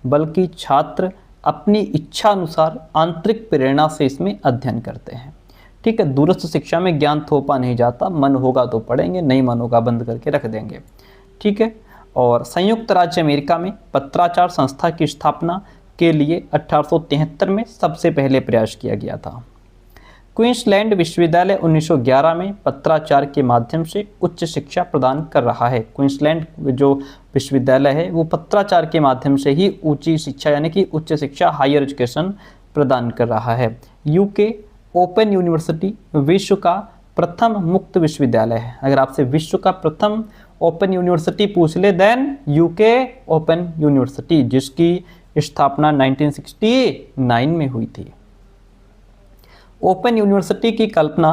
बल्कि छात्र अपनी इच्छा अनुसार आंतरिक प्रेरणा से इसमें अध्ययन करते हैं। ठीक है, दूरस्थ शिक्षा में ज्ञान थोपा नहीं जाता, मन होगा तो पढ़ेंगे, नहीं मन होगा बंद करके रख देंगे। ठीक है, और संयुक्त राज्य अमेरिका में पत्राचार संस्था की स्थापना के लिए 1873 में सबसे पहले प्रयास किया गया था। क्वींसलैंड विश्वविद्यालय 1911 में पत्राचार के माध्यम से उच्च शिक्षा प्रदान कर रहा है। क्वींसलैंड जो विश्वविद्यालय है वो पत्राचार के माध्यम से ही ऊंची शिक्षा यानी कि उच्च शिक्षा हायर एजुकेशन प्रदान कर रहा है। यूके ओपन यूनिवर्सिटी विश्व का प्रथम मुक्त विश्वविद्यालय है। अगर आपसे विश्व का प्रथम ओपन यूनिवर्सिटी पूछ ले देन यूके ओपन यूनिवर्सिटी, जिसकी स्थापना 1969 में हुई थी। ओपन यूनिवर्सिटी की कल्पना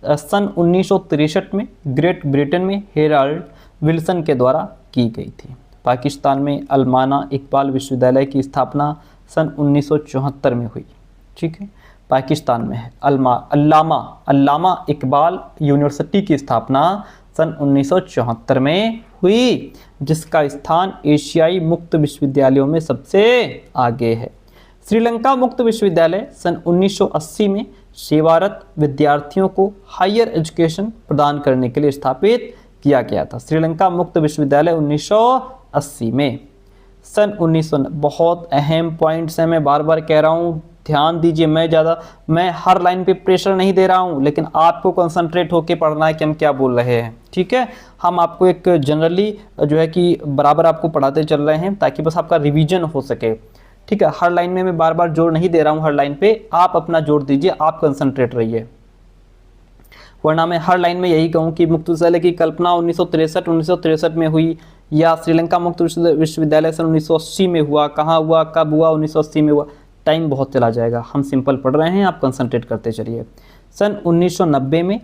सन 1963 में ग्रेट ब्रिटेन में हेराल्ड विल्सन के द्वारा की गई थी। पाकिस्तान में अल्माना इकबाल विश्वविद्यालय की स्थापना सन 1974 में हुई। ठीक है, पाकिस्तान में है अल्लामा इकबाल यूनिवर्सिटी की स्थापना सन 1974 में हुई, जिसका स्थान एशियाई मुक्त विश्वविद्यालयों में सबसे आगे है। श्रीलंका मुक्त विश्वविद्यालय सन 1980 में सेवारत विद्यार्थियों को हायर एजुकेशन प्रदान करने के लिए स्थापित किया गया था। श्रीलंका मुक्त विश्वविद्यालय 1980 में। सन 1900 बहुत अहम पॉइंट्स हैं, मैं बार बार कह रहा हूँ, ध्यान दीजिए। मैं हर लाइन पे प्रेशर नहीं दे रहा हूँ, लेकिन आपको कंसंट्रेट होकर पढ़ना है कि हम क्या बोल रहे हैं। ठीक है, हम आपको एक जनरली जो है कि बराबर आपको पढ़ाते चल रहे हैं ताकि बस आपका रिवीजन हो सके। ठीक है, हर लाइन में मैं बार बार जोर नहीं दे रहा हूँ, हर लाइन पे आप अपना जोर दीजिए, आप कंसंट्रेट रहिए, वरना मैं हर लाइन में यही कहूँ कि मुक्त विश्वविद्यालय की कल्पना 1963 में हुई या श्रीलंका मुक्त विश्वविद्यालय सन 1980 में हुआ। कहाँ हुआ, कब हुआ? 1980 में हुआ। टाइम बहुत चला जाएगा, हम सिंपल पढ़ रहे हैं, आप कंसंट्रेट करते चलिए। सन 1990 में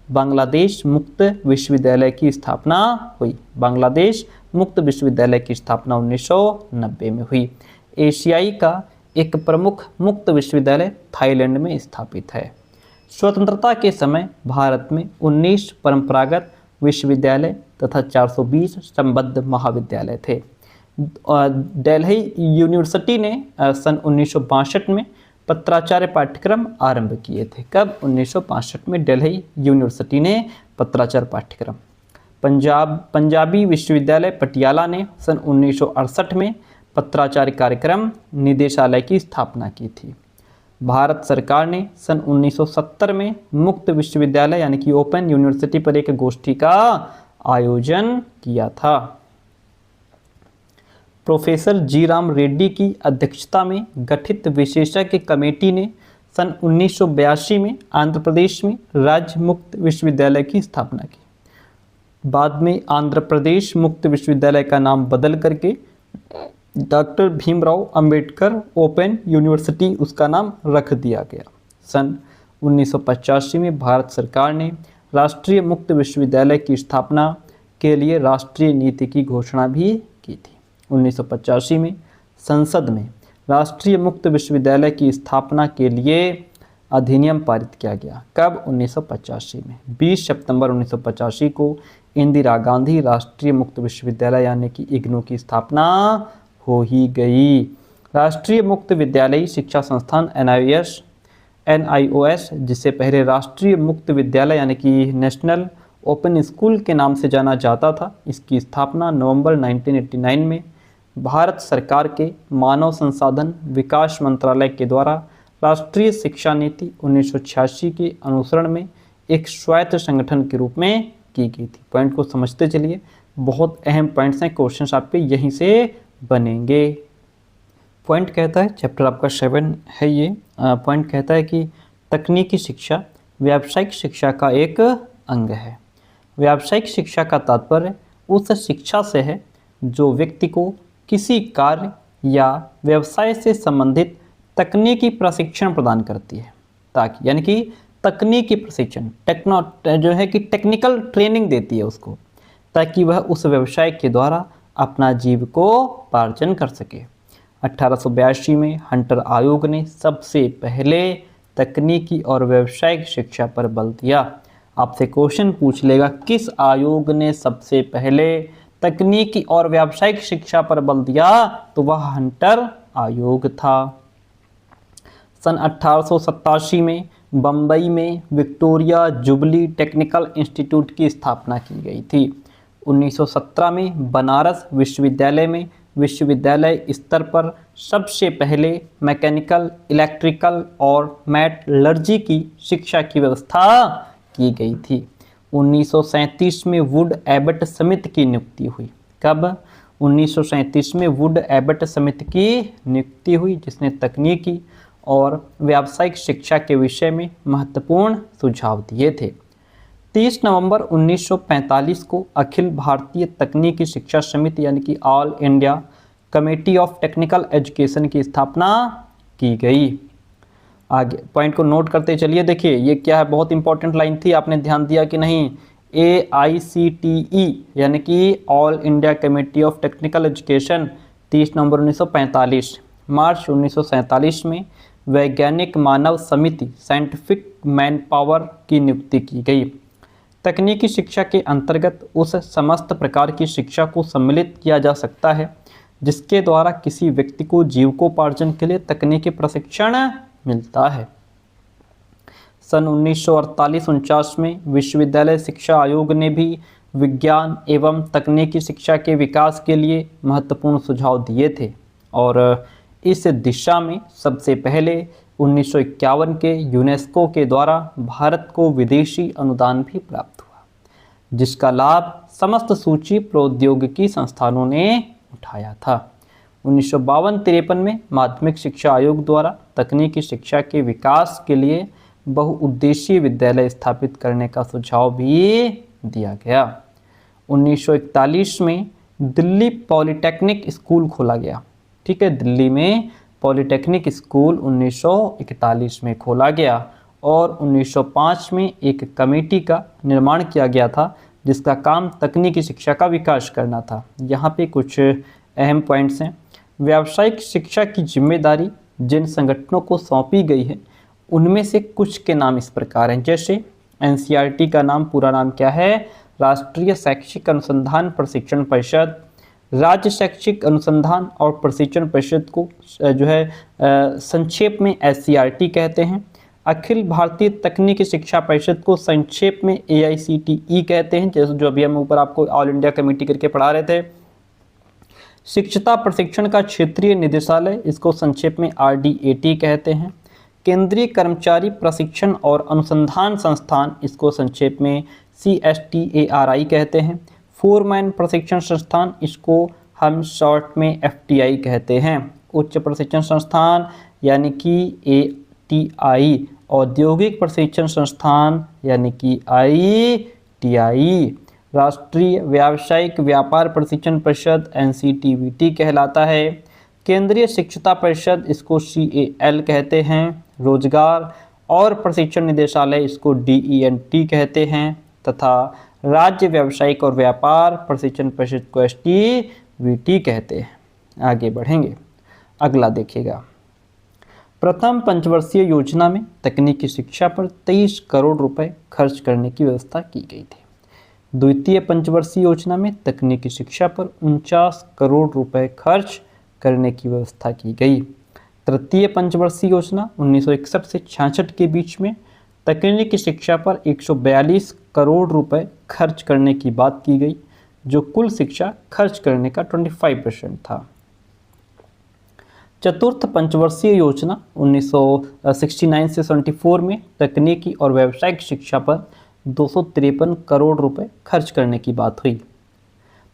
बांग्लादेश मुक्त विश्वविद्यालय की स्थापना हुई। बांग्लादेश मुक्त विश्वविद्यालय की स्थापना 1990 में हुई। एशियाई का एक प्रमुख मुक्त विश्वविद्यालय थाईलैंड में स्थापित है। स्वतंत्रता के समय भारत में 19 परंपरागत विश्वविद्यालय तथा 420 संबद्ध महाविद्यालय थे। दिल्ली यूनिवर्सिटी ने सन 1962 में पत्राचार्य पाठ्यक्रम आरंभ किए थे। कब? 1962 में दिल्ली यूनिवर्सिटी ने पत्राचार पाठ्यक्रम पंजाबी विश्वविद्यालय पटियाला ने सन 1968 में पत्राचार कार्यक्रम निदेशालय की स्थापना की थी। भारत सरकार ने सन 1970 में मुक्त विश्वविद्यालय यानी कि ओपन यूनिवर्सिटी पर एक गोष्ठी का आयोजन किया था। प्रोफेसर जी राम रेड्डी की अध्यक्षता में गठित विशेषज्ञ कमेटी ने सन 1982 में आंध्र प्रदेश में राज्य मुक्त विश्वविद्यालय की स्थापना की। बाद में आंध्र प्रदेश मुक्त विश्वविद्यालय का नाम बदल करके doctor Bhimrao Ambedkar open university उसका नाम रख दिया गया। सन 1985 में भारत सरकार ने राष्ट्रीय मुक्त विश्वविद्यालय की स्थापना के लिए राष्ट्रीय नीति की घोषणा भी की थी। 1985 में संसद में राष्ट्रीय मुक्त विश्वविद्यालय की स्थापना के लिए अधिनियम पारित किया गया। कब? 1985 में 20 सितंबर 1985 को इंदिरा गांधी राष्ट्रीय मुक्त विश्वविद्यालय यानी कि इग्नू की स्थापना हो ही गई। राष्ट्रीय मुक्त विद्यालयी शिक्षा संस्थान NIOS जिसे पहले राष्ट्रीय मुक्त विद्यालय यानी कि नेशनल ओपन स्कूल के नाम से जाना जाता था, इसकी स्थापना नवंबर 1989 में भारत सरकार के मानव संसाधन विकास मंत्रालय के द्वारा राष्ट्रीय शिक्षा नीति 1986 के अनुसरण में एक स्वायत्त संगठन के रूप में की गई थी। पॉइंट को समझते चलिए, बहुत अहम पॉइंट्स हैं, क्वेश्चंस आपके यहीं से बनेंगे। पॉइंट कहता है, चैप्टर आपका 7 है ये। पॉइंट कहता है कि तकनीकी शिक्षा व्यावसायिक शिक्षा का एक अंग है। व्यावसायिक शिक्षा का तात्पर्य उस शिक्षा से है जो व्यक्ति को किसी कार्य या व्यवसाय से संबंधित तकनीकी प्रशिक्षण प्रदान करती है, ताकि यानी कि तकनीकी प्रशिक्षण जो है कि टेक्निकल ट्रेनिंग देती है उसको, ताकि वह उस व्यवसाय के द्वारा अपना जीविकोपार्जन कर सके। 1882 में हंटर आयोग ने सबसे पहले तकनीकी और व्यावसायिक शिक्षा पर बल दिया। आपसे क्वेश्चन पूछ लेगा, किस आयोग ने सबसे पहले तकनीकी और व्यावसायिक शिक्षा पर बल दिया? तो वह हंटर आयोग था। सन 1887 में बम्बई में विक्टोरिया जुबली टेक्निकल इंस्टीट्यूट की स्थापना की गई थी। 1917 में बनारस विश्वविद्यालय में विश्वविद्यालय स्तर पर सबसे पहले मैकेनिकल, इलेक्ट्रिकल और मेटलर्जी की शिक्षा की व्यवस्था की गई थी। 1937 में वुड एबट समिति की नियुक्ति हुई। कब? 1937 में वुड एबट समिति की नियुक्ति हुई, जिसने तकनीकी और व्यावसायिक शिक्षा के विषय में महत्वपूर्ण सुझाव दिए थे। 30 नवंबर 1945 को अखिल भारतीय तकनीकी शिक्षा समिति यानी कि all India committee of technical education की स्थापना की गई। आगे पॉइंट को नोट करते चलिए। देखिए ये क्या है, बहुत इंपॉर्टेंट लाइन थी, आपने ध्यान दिया कि नहीं? AICTE यानी कि all India committee of technical education 30 नवंबर 1945। मार्च 1947 में वैज्ञानिक मानव समिति साइंटिफिक मैन पावर की नियुक्ति की गई। तकनीकी शिक्षा के अंतर्गत उस समस्त प्रकार की शिक्षा को सम्मिलित किया जा सकता है जिसके द्वारा किसी व्यक्ति को जीविकोपार्जन के लिए तकनीकी प्रशिक्षण मिलता है। सन 1948-49 में विश्वविद्यालय शिक्षा आयोग ने भी विज्ञान एवं तकनीकी शिक्षा के विकास के लिए महत्वपूर्ण सुझाव दिए थे और इस दिशा में सबसे पहले 1951 के यूनेस्को के द्वारा भारत को विदेशी अनुदान भी प्राप्त हुआ, जिसका लाभ समस्त सूची प्रौद्योगिकी संस्थानों ने उठाया था। 1952-53 में माध्यमिक शिक्षा आयोग द्वारा तकनीकी शिक्षा के विकास के लिए बहुउद्देशीय विद्यालय स्थापित करने का सुझाव भी दिया गया। 1941 में दिल्ली पॉलिटेक्निक स्कूल खोला गया। ठीक है, दिल्ली में पॉलिटेक्निक स्कूल 1941 में खोला गया और 1905 में एक कमेटी का निर्माण किया गया था जिसका काम तकनीकी शिक्षा का विकास करना था। यहाँ पे कुछ अहम पॉइंट्स हैं। व्यावसायिक शिक्षा की जिम्मेदारी जिन संगठनों को सौंपी गई है उनमें से कुछ के नाम इस प्रकार हैं। जैसे NCERT का नाम, पूरा नाम क्या है? राष्ट्रीय शैक्षिक अनुसंधान प्रशिक्षण परिषद। राज्य शैक्षिक अनुसंधान और प्रशिक्षण परिषद को जो है संक्षेप में SCERT कहते हैं। अखिल भारतीय तकनीकी शिक्षा परिषद को संक्षेप में AICTE कहते हैं, जैसे जो अभी हम ऊपर आपको ऑल इंडिया कमेटी करके पढ़ा रहे थे। शिक्षता प्रशिक्षण का क्षेत्रीय निदेशालय, इसको संक्षेप में RDAT कहते हैं। केंद्रीय कर्मचारी प्रशिक्षण और अनुसंधान संस्थान, इसको संक्षेप में CSTARI कहते हैं। फोरमैन प्रशिक्षण संस्थान, इसको हम शॉर्ट में FTI कहते हैं। उच्च प्रशिक्षण संस्थान यानी कि ATI, औद्योगिक प्रशिक्षण संस्थान यानी कि ITI। राष्ट्रीय व्यावसायिक व्यापार प्रशिक्षण परिषद NCTVT कहलाता है। केंद्रीय शिक्षता परिषद, इसको CAL कहते हैं। रोजगार और प्रशिक्षण निदेशालय, इसको DENT कहते हैं। तथा राज्य व्यावसायिक और व्यापार प्रशिक्षण परिषद को STVT कहते हैं। आगे बढ़ेंगे, अगला देखिएगा। प्रथम पंचवर्षीय योजना में तकनीकी शिक्षा पर 23 करोड़ रुपए खर्च करने की व्यवस्था की गई थी। द्वितीय पंचवर्षीय योजना में तकनीकी शिक्षा पर 49 करोड़ रुपए खर्च करने की व्यवस्था की गई। तृतीय पंचवर्षीय योजना 1961 से 66 के बीच में तकनीकी शिक्षा पर 142 करोड़ रुपए खर्च करने की बात की गई, जो कुल शिक्षा खर्च करने का 25% था। चतुर्थ पंचवर्षीय योजना 1969 से 74 में तकनीकी और व्यावसायिक शिक्षा पर 253 करोड़ रुपए खर्च करने की बात हुई।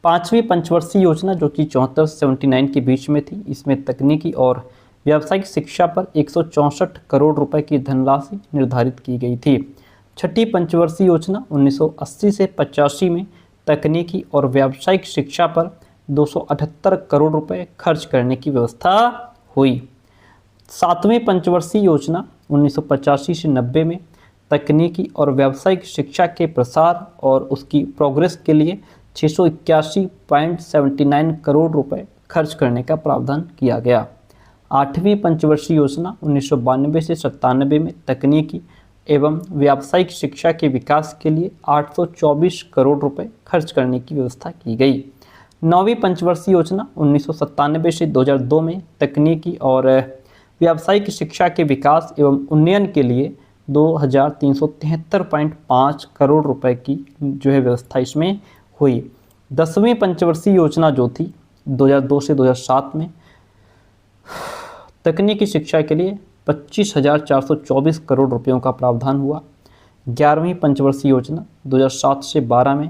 पांचवी पंचवर्षीय योजना जो कि 74 से 79 के बीच में थी, इसमें तकनीकी और व्यावसायिक शिक्षा पर 164 करोड़ रुपए की धनराशि निर्धारित की गई थी। छठी पंचवर्षीय योजना 1980 से 85 में तकनीकी और व्यावसायिक शिक्षा पर 278 करोड़ रुपए खर्च करने की व्यवस्था हुई। सातवीं पंचवर्षीय योजना 1985 से 90 में तकनीकी और व्यावसायिक शिक्षा के प्रसार और उसकी प्रोग्रेस के लिए 681.79 करोड़ रुपए खर्च करने का प्रावधान किया गया। आठवीं पंचवर्षीय योजना 1992 से 97 में तकनीकी एवं व्यावसायिक शिक्षा के विकास के लिए 824 करोड़ रुपए खर्च करने की व्यवस्था की गई। नौवीं पंचवर्षीय योजना 1997 से 2002 में तकनीकी और व्यावसायिक शिक्षा के विकास एवं उन्नयन के लिए 2373.5 करोड़ रुपए की जो है व्यवस्था इसमें हुई। 10वीं पंचवर्षीय योजना जो थी 2002 से 2007 में तकनीकी शिक्षा के लिए 25,424 करोड़ रुपयों का प्रावधान हुआ। 11वीं पंचवर्षीय योजना 2007 से 12 में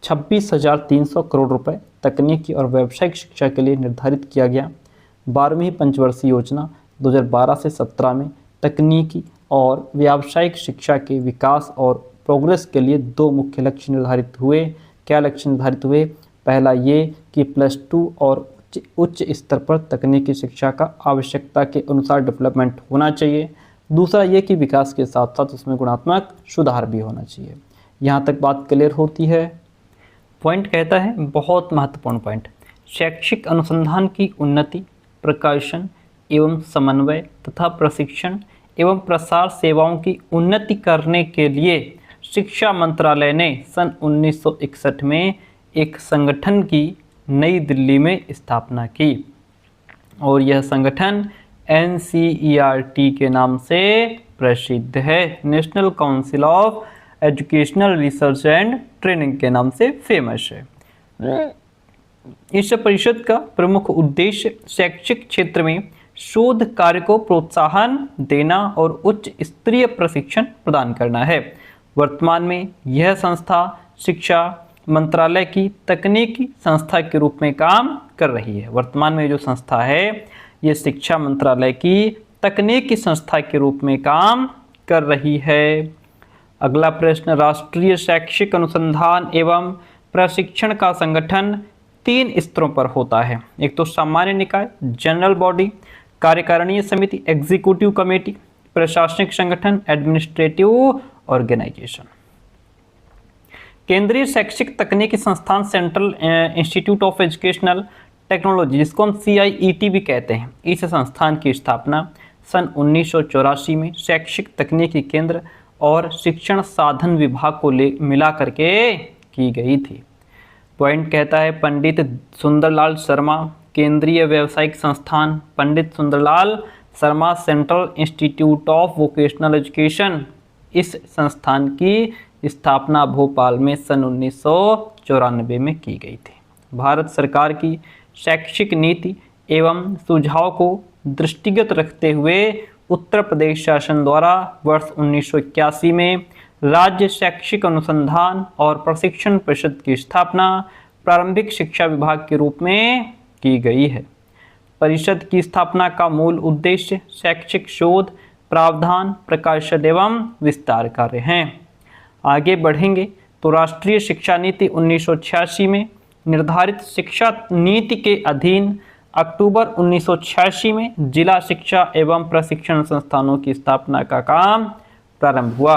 26,300 करोड़ रुपए तकनीकी और व्यावसायिक शिक्षा के लिए निर्धारित किया गया। 12वीं पंचवर्षीय योजना 2012 से 17 में तकनीकी और व्यावसायिक शिक्षा के विकास और प्रोग्रेस के लिए 2 मुख्य लक्ष्य निर्धारित हुए। क्या लक्ष्य निर्धारित हुए? पहला ये कि +2 और उच्च स्तर पर तकनीकी शिक्षा का आवश्यकता के अनुसार डेवलपमेंट होना चाहिए। दूसरा ये कि विकास के साथ साथ उसमें गुणात्मक सुधार भी होना चाहिए। यहाँ तक बात क्लियर होती है। पॉइंट कहता है, बहुत महत्वपूर्ण पॉइंट, शैक्षिक अनुसंधान की उन्नति, प्रकाशन एवं समन्वय तथा प्रशिक्षण एवं प्रसार सेवाओं की उन्नति करने के लिए शिक्षा मंत्रालय ने सन 1961 में एक संगठन की नई दिल्ली में स्थापना की और यह संगठन NCERT के नाम से प्रसिद्ध है। National council of educational research and training के नाम से फेमस है। इस परिषद का प्रमुख उद्देश्य शैक्षिक क्षेत्र में शोध कार्य को प्रोत्साहन देना और उच्च स्तरीय प्रशिक्षण प्रदान करना है। वर्तमान में यह संस्था शिक्षा मंत्रालय की तकनीकी संस्था के रूप में काम कर रही है। वर्तमान में जो संस्था है ये शिक्षा मंत्रालय की तकनीकी संस्था के रूप में काम कर रही है। अगला प्रश्न, राष्ट्रीय शैक्षिक अनुसंधान एवं प्रशिक्षण का संगठन 3 स्तरों पर होता है। एक तो सामान्य निकाय जनरल बॉडी, कार्यकारिणी समिति एग्जीक्यूटिव कमेटी, प्रशासनिक संगठन एडमिनिस्ट्रेटिव ऑर्गेनाइजेशन। केंद्रीय शैक्षिक तकनीकी संस्थान central institute of educational technology, जिसको हम CIET भी कहते हैं, इस संस्थान की स्थापना सन 1984 में शैक्षिक तकनीकी केंद्र और शिक्षण साधन विभाग को मिला करके की गई थी। पॉइंट कहता है, पंडित सुंदरलाल शर्मा केंद्रीय व्यावसायिक संस्थान Pandit Sundarlal Sharma central institute of vocational education, इस संस्थान की स्थापना भोपाल में सन 1994 में की गई थी। भारत सरकार की शैक्षिक नीति एवं सुझाव को दृष्टिगत रखते हुए उत्तर प्रदेश शासन द्वारा वर्ष 1981 में राज्य शैक्षिक अनुसंधान और प्रशिक्षण परिषद की स्थापना प्रारंभिक शिक्षा विभाग के रूप में की गई है। परिषद की स्थापना का मूल उद्देश्य शैक्षिक शोध, प्रावधान, प्रकाशन एवं विस्तार कार्य हैं। आगे बढ़ेंगे तो राष्ट्रीय शिक्षा नीति 1986 में निर्धारित शिक्षा नीति के अधीन अक्टूबर 1986 में जिला शिक्षा एवं प्रशिक्षण संस्थानों की स्थापना का काम प्रारंभ हुआ।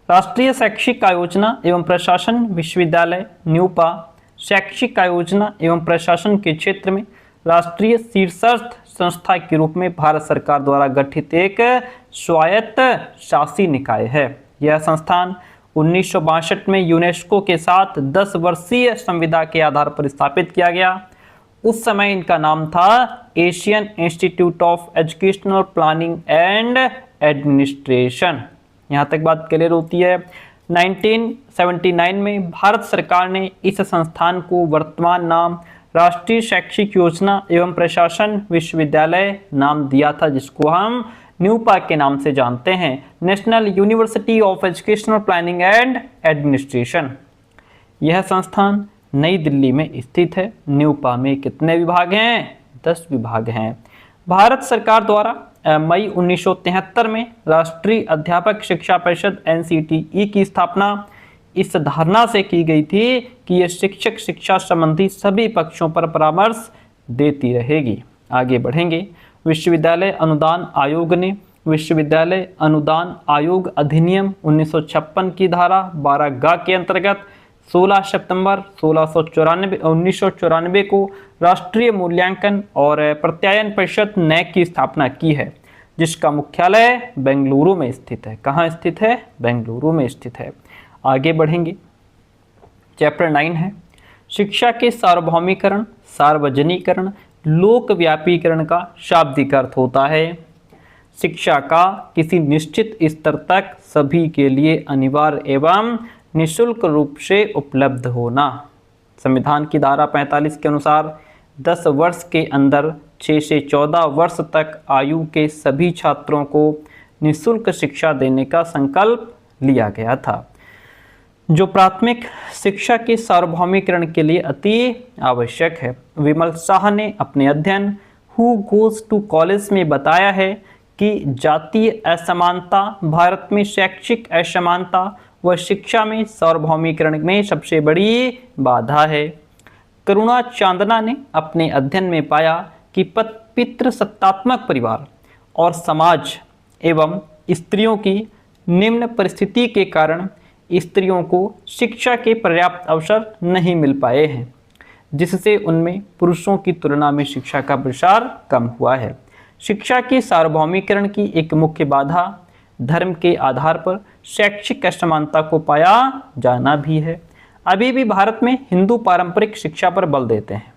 राष्ट्रीय शैक्षिक आयोजना एवं प्रशासन विश्वविद्यालय न्यूपा शैक्षिक आयोजना एवं प्रशासन के क्षेत्र में राष्ट्रीय शीर्षस्थ संस्था के रूप में भारत सरकार द्वारा गठित एक स्वायत्त शासी निकाय है। यह संस्थान 1962 में यूनेस्को के साथ 10 वर्षीय संविदा के आधार पर स्थापित किया गया। उस समय इनका नाम था Asian institute of educational planning and administration. यहाँ तक बात क्लियर होती है। 1979 में भारत सरकार ने इस संस्थान को वर्तमान नाम राष्ट्रीय शैक्षिक योजना एवं प्रशासन विश्वविद्यालय नाम दिया था, जिसको हम न्यूपा के नाम से जानते हैं, national university of educational planning and administration. यह संस्थान नई दिल्ली में स्थित है। न्यूपा में कितने विभाग हैं? 10 विभाग हैं। भारत सरकार द्वारा मई 1973 में राष्ट्रीय अध्यापक शिक्षा परिषद NCTE की स्थापना इस धारणा से की गई थी कि यह शिक्षक शिक्षा संबंधी सभी पक्षों पर परामर्श देती रहेगी। आगे बढ़ेंगे। विश्वविद्यालय अनुदान आयोग ने विश्वविद्यालय अनुदान आयोग अधिनियम 1956 की धारा 12 के अंतर्गत 16 सितंबर 1994 को राष्ट्रीय मूल्यांकन और प्रत्यायन परिषद NAAC की स्थापना की है, जिसका मुख्यालय बेंगलुरु में स्थित है। कहाँ स्थित है? बेंगलुरु में स्थित है। आगे बढ़ेंगे। चैप्टर 9 है शिक्षा के सार्वभौमिकरण, सार्वजनिकरण, लोकव्यापीकरण का शाब्दिक अर्थ होता है शिक्षा का किसी निश्चित स्तर तक सभी के लिए अनिवार्य एवं निःशुल्क रूप से उपलब्ध होना। संविधान की धारा 45 के अनुसार 10 वर्ष के अंदर 6 से 14 वर्ष तक आयु के सभी छात्रों को निःशुल्क शिक्षा देने का संकल्प लिया गया था, जो प्राथमिक शिक्षा के सार्वभौमिकरण के लिए अति आवश्यक है। विमल शाह ने अपने अध्ययन हु गोज टू कॉलेज में बताया है कि जातीय असमानता भारत में शैक्षिक असमानता व शिक्षा में सार्वभौमिकरण में सबसे बड़ी बाधा है। करुणा चांदना ने अपने अध्ययन में पाया कि पितृसत्तात्मक परिवार और समाज एवं स्त्रियों की निम्न परिस्थिति के कारण स्त्रियों को शिक्षा के पर्याप्त अवसर नहीं मिल पाए हैं, जिससे उनमें पुरुषों की तुलना में शिक्षा का प्रसार कम हुआ है। शिक्षा के सार्वभौमिकरण की एक मुख्य बाधा धर्म के आधार पर शैक्षिक असमानता को पाया जाना भी है। अभी भी भारत में हिंदू पारंपरिक शिक्षा पर बल देते हैं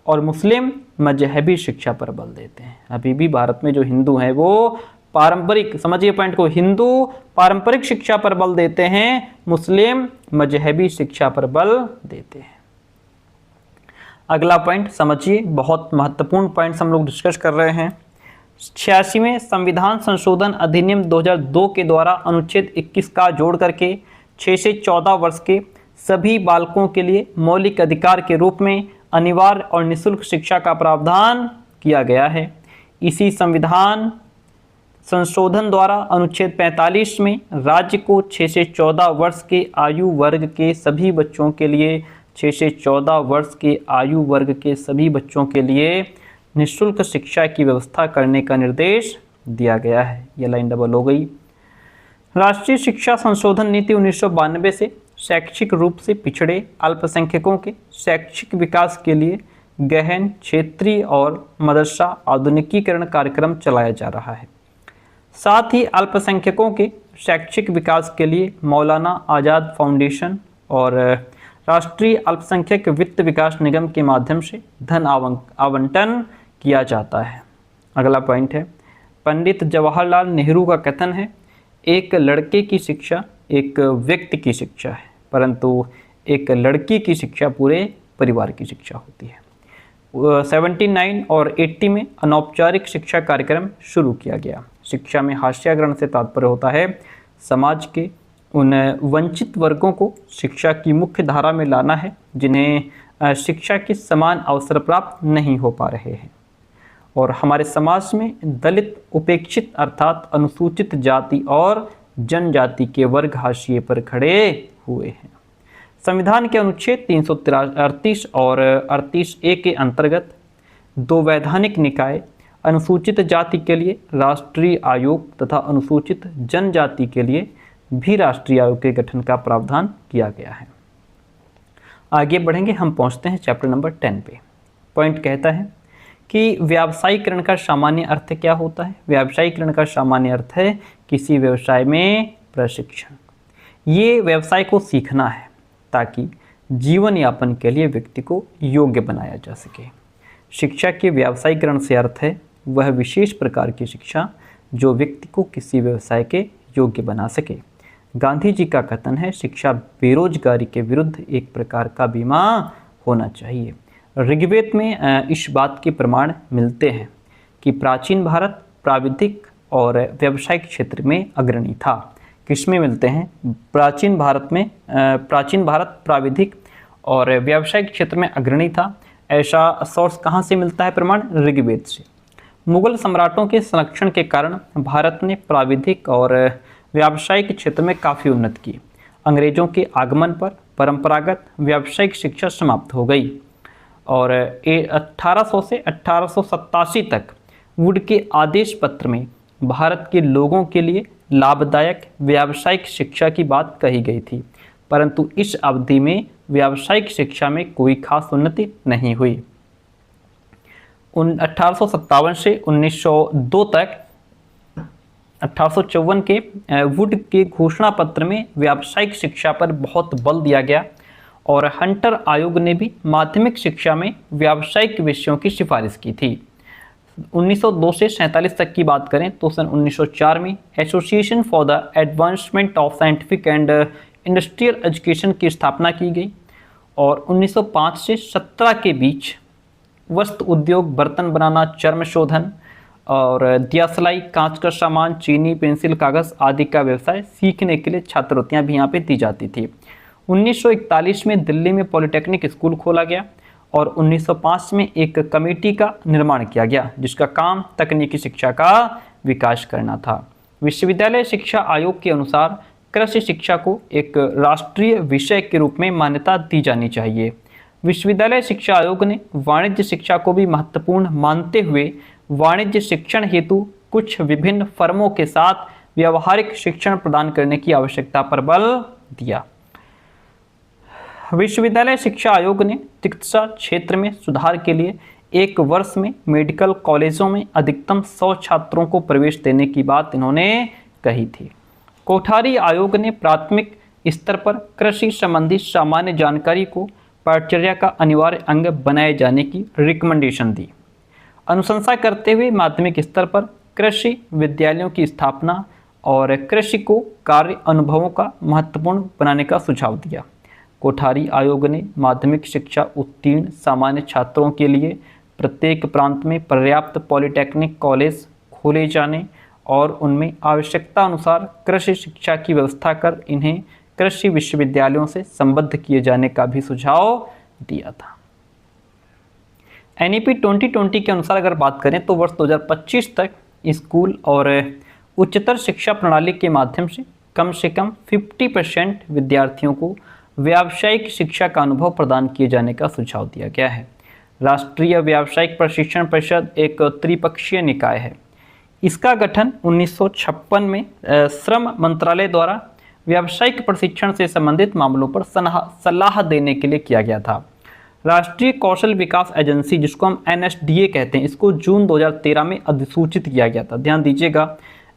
और मुस्लिम मजहबी शिक्षा पर बल देते हैं। अभी भी भारत में जो हिंदू हैं वो पारंपरिक, समझिए पॉइंट को, हिंदू पारंपरिक शिक्षा पर बल देते हैं, मुस्लिम मजहबी शिक्षा पर बल देते हैं। अगला पॉइंट समझिए, बहुत महत्वपूर्ण पॉइंट्स हम लोग डिस्कस कर रहे हैं। 86वें संविधान संशोधन अधिनियम 2002 के द्वारा अनुच्छेद 21 का जोड़ करके 6 से 14 वर्ष के सभी बालकों के लिए मौलिक अधिकार के रूप में अनिवार्य और निःशुल्क शिक्षा का प्रावधान किया गया है। इसी संविधान संशोधन द्वारा अनुच्छेद 45 में राज्य को 6 से 14 वर्ष के आयु वर्ग के सभी बच्चों के लिए 6 से 14 वर्ष के आयु वर्ग के सभी बच्चों के लिए निःशुल्क शिक्षा की व्यवस्था करने का निर्देश दिया गया है। यह लाइन डबल हो गई। राष्ट्रीय शिक्षा संशोधन नीति 1992 से शैक्षिक रूप से पिछड़े अल्पसंख्यकों के शैक्षिक विकास के लिए गहन क्षेत्रीय और मदरसा आधुनिकीकरण कार्यक्रम चलाया जा रहा है। साथ ही अल्पसंख्यकों के शैक्षिक विकास के लिए मौलाना आज़ाद फाउंडेशन और राष्ट्रीय अल्पसंख्यक वित्त विकास निगम के माध्यम से धन आवंटन किया जाता है। अगला पॉइंट है, पंडित जवाहरलाल नेहरू का कथन है, एक लड़के की शिक्षा एक व्यक्ति की शिक्षा है, परंतु एक लड़की की शिक्षा पूरे परिवार की शिक्षा होती है। 79 और 80 में अनौपचारिक शिक्षा कार्यक्रम शुरू किया गया। शिक्षा में हास्य ग्रहण से तात्पर्य होता है समाज के उन वंचित वर्गों को शिक्षा की मुख्य धारा में लाना है जिन्हें शिक्षा के समान अवसर प्राप्त नहीं हो पा रहे हैं। और हमारे समाज में दलित, उपेक्षित अर्थात अनुसूचित जाति और जनजाति के वर्ग हाशिए पर खड़े हुए हैं। संविधान के अनुच्छेद 338 और 38A के अंतर्गत 2 वैधानिक निकाय, अनुसूचित जाति के लिए राष्ट्रीय आयोग तथा अनुसूचित जनजाति के लिए भी राष्ट्रीय आयोग के गठन का प्रावधान किया गया है। आगे बढ़ेंगे, हम पहुंचते हैं चैप्टर नंबर 10 पे। पॉइंट कहता है कि व्यावसायीकरण का सामान्य अर्थ क्या होता है। व्यावसायीकरण का सामान्य अर्थ है किसी व्यवसाय में प्रशिक्षण। ये व्यवसाय को सीखना है ताकि जीवन यापन के लिए व्यक्ति को योग्य बनाया जा सके। शिक्षा के व्यावसायीकरण से अर्थ है वह विशेष प्रकार की शिक्षा जो व्यक्ति को किसी व्यवसाय के योग्य बना सके। गांधी जी का कथन है, शिक्षा बेरोजगारी के विरुद्ध एक प्रकार का बीमा होना चाहिए। ऋग्वेद में इस बात के प्रमाण मिलते हैं कि प्राचीन भारत प्राविधिक और व्यावसायिक क्षेत्र में अग्रणी था। किसमें मिलते हैं? प्राचीन भारत प्राविधिक और व्यावसायिक क्षेत्र में अग्रणी था। ऐसा सोर्स कहाँ से मिलता है प्रमाण? ऋग्वेद से। मुगल सम्राटों के संरक्षण के कारण भारत ने प्राविधिक और व्यावसायिक क्षेत्र में काफ़ी उन्नति की। अंग्रेजों के आगमन पर परंपरागत व्यावसायिक शिक्षा समाप्त हो गई और 1800 से 1887 तक वुड के आदेश पत्र में भारत के लोगों के लिए लाभदायक व्यावसायिक शिक्षा की बात कही गई थी, परंतु इस अवधि में व्यावसायिक शिक्षा में कोई खास उन्नति नहीं हुई। 1857 से 1902 तक 1854 के वुड के घोषणा पत्र में व्यावसायिक शिक्षा पर बहुत बल दिया गया और हंटर आयोग ने भी माध्यमिक शिक्षा में व्यावसायिक विषयों की सिफारिश की थी। 1902 से 47 तक की बात करें तो सन 1904 में association for the advancement of scientific and industrial education की स्थापना की गई और 1905 से 17 के बीच वस्त्र उद्योग, बर्तन बनाना, चर्म शोधन और दियासलाई, कांच का सामान, चीनी, पेंसिल, कागज़ आदि का व्यवसाय सीखने के लिए छात्रवृत्तियाँ भी यहाँ पे दी जाती थी। 1941 में दिल्ली में पॉलिटेक्निक स्कूल खोला गया और 1905 में एक कमेटी का निर्माण किया गया जिसका काम तकनीकी शिक्षा का विकास करना था। विश्वविद्यालय शिक्षा आयोग के अनुसार कृषि शिक्षा को एक राष्ट्रीय विषय के रूप में मान्यता दी जानी चाहिए। विश्वविद्यालय शिक्षा आयोग ने वाणिज्य शिक्षा को भी महत्वपूर्ण मानते हुए वाणिज्य शिक्षण हेतु कुछ विभिन्न फर्मों के साथ व्यावहारिक शिक्षण प्रदान करने की आवश्यकता पर बल दिया। विश्वविद्यालय शिक्षा आयोग ने चिकित्सा क्षेत्र में सुधार के लिए एक वर्ष में मेडिकल कॉलेजों में अधिकतम 100 छात्रों को प्रवेश देने की बात इन्होंने कही थी। कोठारी आयोग ने प्राथमिक स्तर पर कृषि संबंधी सामान्य जानकारी को पाठचर्या का अनिवार्य अंग बनाए जाने की रिकमेंडेशन दी। अनुशंसा करते हुए माध्यमिक स्तर पर कृषि विद्यालयों की स्थापना और कृषि को कार्य अनुभवों का महत्वपूर्ण बनाने का सुझाव दिया। कोठारी आयोग ने माध्यमिक शिक्षा उत्तीर्ण सामान्य छात्रों के लिए प्रत्येक प्रांत में पर्याप्त पॉलिटेक्निक कॉलेज खोले जाने और उनमें आवश्यकता अनुसार कृषि शिक्षा की व्यवस्था कर इन्हें कृषि विश्वविद्यालयों से संबद्ध किए जाने का भी सुझाव दिया था। NEP 2020 के अनुसार अगर बात करें तो वर्ष 2025 तक स्कूल और उच्चतर शिक्षा प्रणाली के माध्यम से कम 50% विद्यार्थियों को व्यावसायिक शिक्षा का अनुभव प्रदान किए जाने का सुझाव दिया गया है। राष्ट्रीय व्यावसायिक प्रशिक्षण परिषद एक त्रिपक्षीय निकाय है। इसका गठन 1956 में श्रम मंत्रालय द्वारा व्यावसायिक प्रशिक्षण से संबंधित मामलों पर सलाह देने के लिए किया गया था। राष्ट्रीय कौशल विकास एजेंसी, जिसको हम NSDA कहते हैं, इसको जून 2013 में अधिसूचित किया गया था। ध्यान दीजिएगा,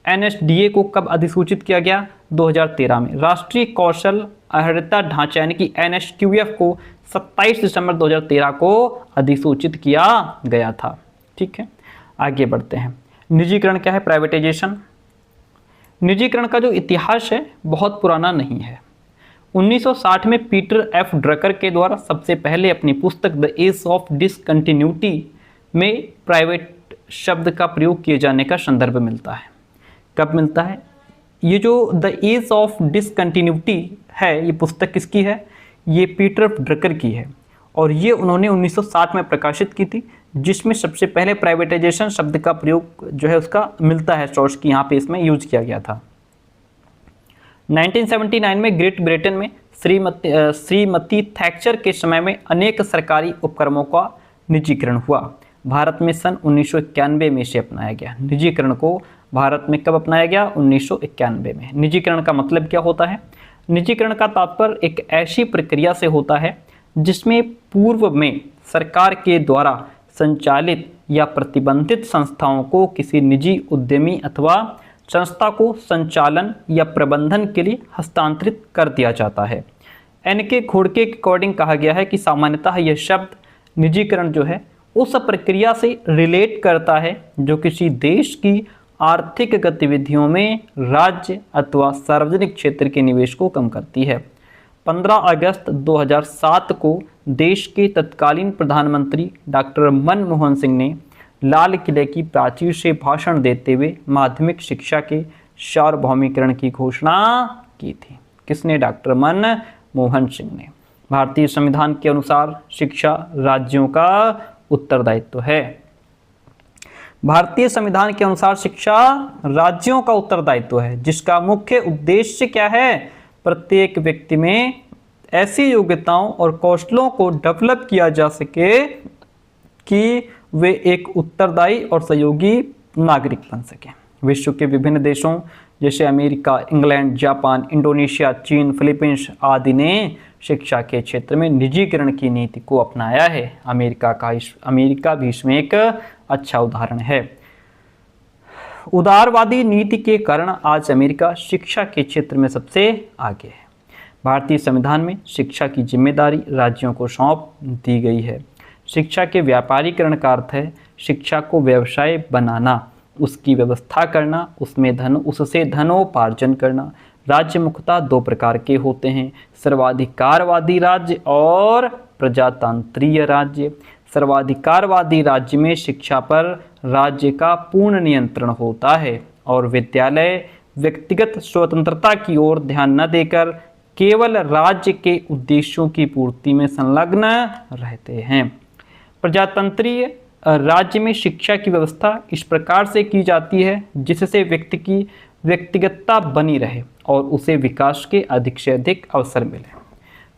NSDA को कब अधिसूचित किया गया? 2013 में। राष्ट्रीय कौशल अर्हता ढांचा यानी कि NSQF को 27 दिसंबर 2013 को अधिसूचित किया गया था। ठीक है। आगे बढ़ते हैं। निजीकरण क्या है? प्राइवेटाइजेशन। निजीकरण का जो इतिहास है बहुत पुराना नहीं है। 1960 में पीटर एफ ड्रकर के द्वारा सबसे पहले अपनी पुस्तक द एज ऑफ डिसकंटिन्यूटी में प्राइवेट शब्द का प्रयोग किए जाने का संदर्भ मिलता है। कब मिलता है? ये जो द एज ऑफ डिसकंटिन्यूटी है, ये पुस्तक किसकी है? ये पीटर एफ ड्रकर की है और ये उन्होंने 1960 में प्रकाशित की थी, जिसमें सबसे पहले प्राइवेटाइजेशन शब्द का प्रयोग जो है उसका मिलता है सोर्स की, यहाँ पे इसमें यूज किया गया था। 1979 में ग्रेट ब्रिटेन में श्रीमती थैचर के समय में अनेक सरकारी उपक्रमों का निजीकरण हुआ। भारत में सन 1991 में इसे अपनाया गया। निजीकरण को भारत में कब अपनाया गया? 1991 में। निजीकरण का मतलब क्या होता है? निजीकरण का तात्पर्य एक ऐसी प्रक्रिया से होता है जिसमें पूर्व में सरकार के द्वारा संचालित या प्रतिबंधित संस्थाओं को किसी निजी उद्यमी अथवा संस्था को संचालन या प्रबंधन के लिए हस्तांतरित कर दिया जाता है। एन.के. घोड़के के अकॉर्डिंग कहा गया है कि सामान्यतः यह शब्द निजीकरण जो है उस प्रक्रिया से रिलेट करता है जो किसी देश की आर्थिक गतिविधियों में राज्य अथवा सार्वजनिक क्षेत्र के निवेश को कम करती है। 15 अगस्त 2007 को देश के तत्कालीन प्रधानमंत्री डॉक्टर मनमोहन सिंह ने लाल किले की प्राचीर से भाषण देते हुए माध्यमिक शिक्षा के सार्वभौमिकरण की घोषणा की थी। किसने? डॉक्टर मनमोहन सिंह ने। भारतीय संविधान के अनुसार शिक्षा राज्यों का उत्तरदायित्व है। भारतीय संविधान के अनुसार शिक्षा राज्यों का उत्तरदायित्व है, जिसका मुख्य उद्देश्य क्या है? प्रत्येक व्यक्ति में ऐसी योग्यताओं और कौशलों को डेवलप किया जा सके कि वे एक उत्तरदायी और सहयोगी नागरिक बन सकें। विश्व के विभिन्न देशों जैसे अमेरिका, इंग्लैंड, जापान, इंडोनेशिया, चीन, फिलीपींस आदि ने शिक्षा के क्षेत्र में निजीकरण की नीति को अपनाया है। अमेरिका भी इसमें एक अच्छा उदाहरण है। उदारवादी नीति के कारण आज अमेरिका शिक्षा के क्षेत्र में सबसे आगे है। भारतीय संविधान में शिक्षा की जिम्मेदारी राज्यों को सौंप दी गई है। शिक्षा के व्यापारीकरण का अर्थ है शिक्षा को व्यवसाय बनाना, उसकी व्यवस्था करना, उससे धनोपार्जन करना। राज्य मुख्यतः दो प्रकार के होते हैं, सर्वाधिकारवादी राज्य और प्रजातंत्रीय राज्य। सर्वाधिकारवादी राज्य में शिक्षा पर राज्य का पूर्ण नियंत्रण होता है और विद्यालय व्यक्तिगत स्वतंत्रता की ओर ध्यान न देकर केवल राज्य के उद्देश्यों की पूर्ति में संलग्न रहते हैं। प्रजातंत्रीय राज्य में शिक्षा की व्यवस्था इस प्रकार से की जाती है जिससे व्यक्ति की व्यक्तिगतता बनी रहे और उसे विकास के अधिक से अधिक अवसर मिले।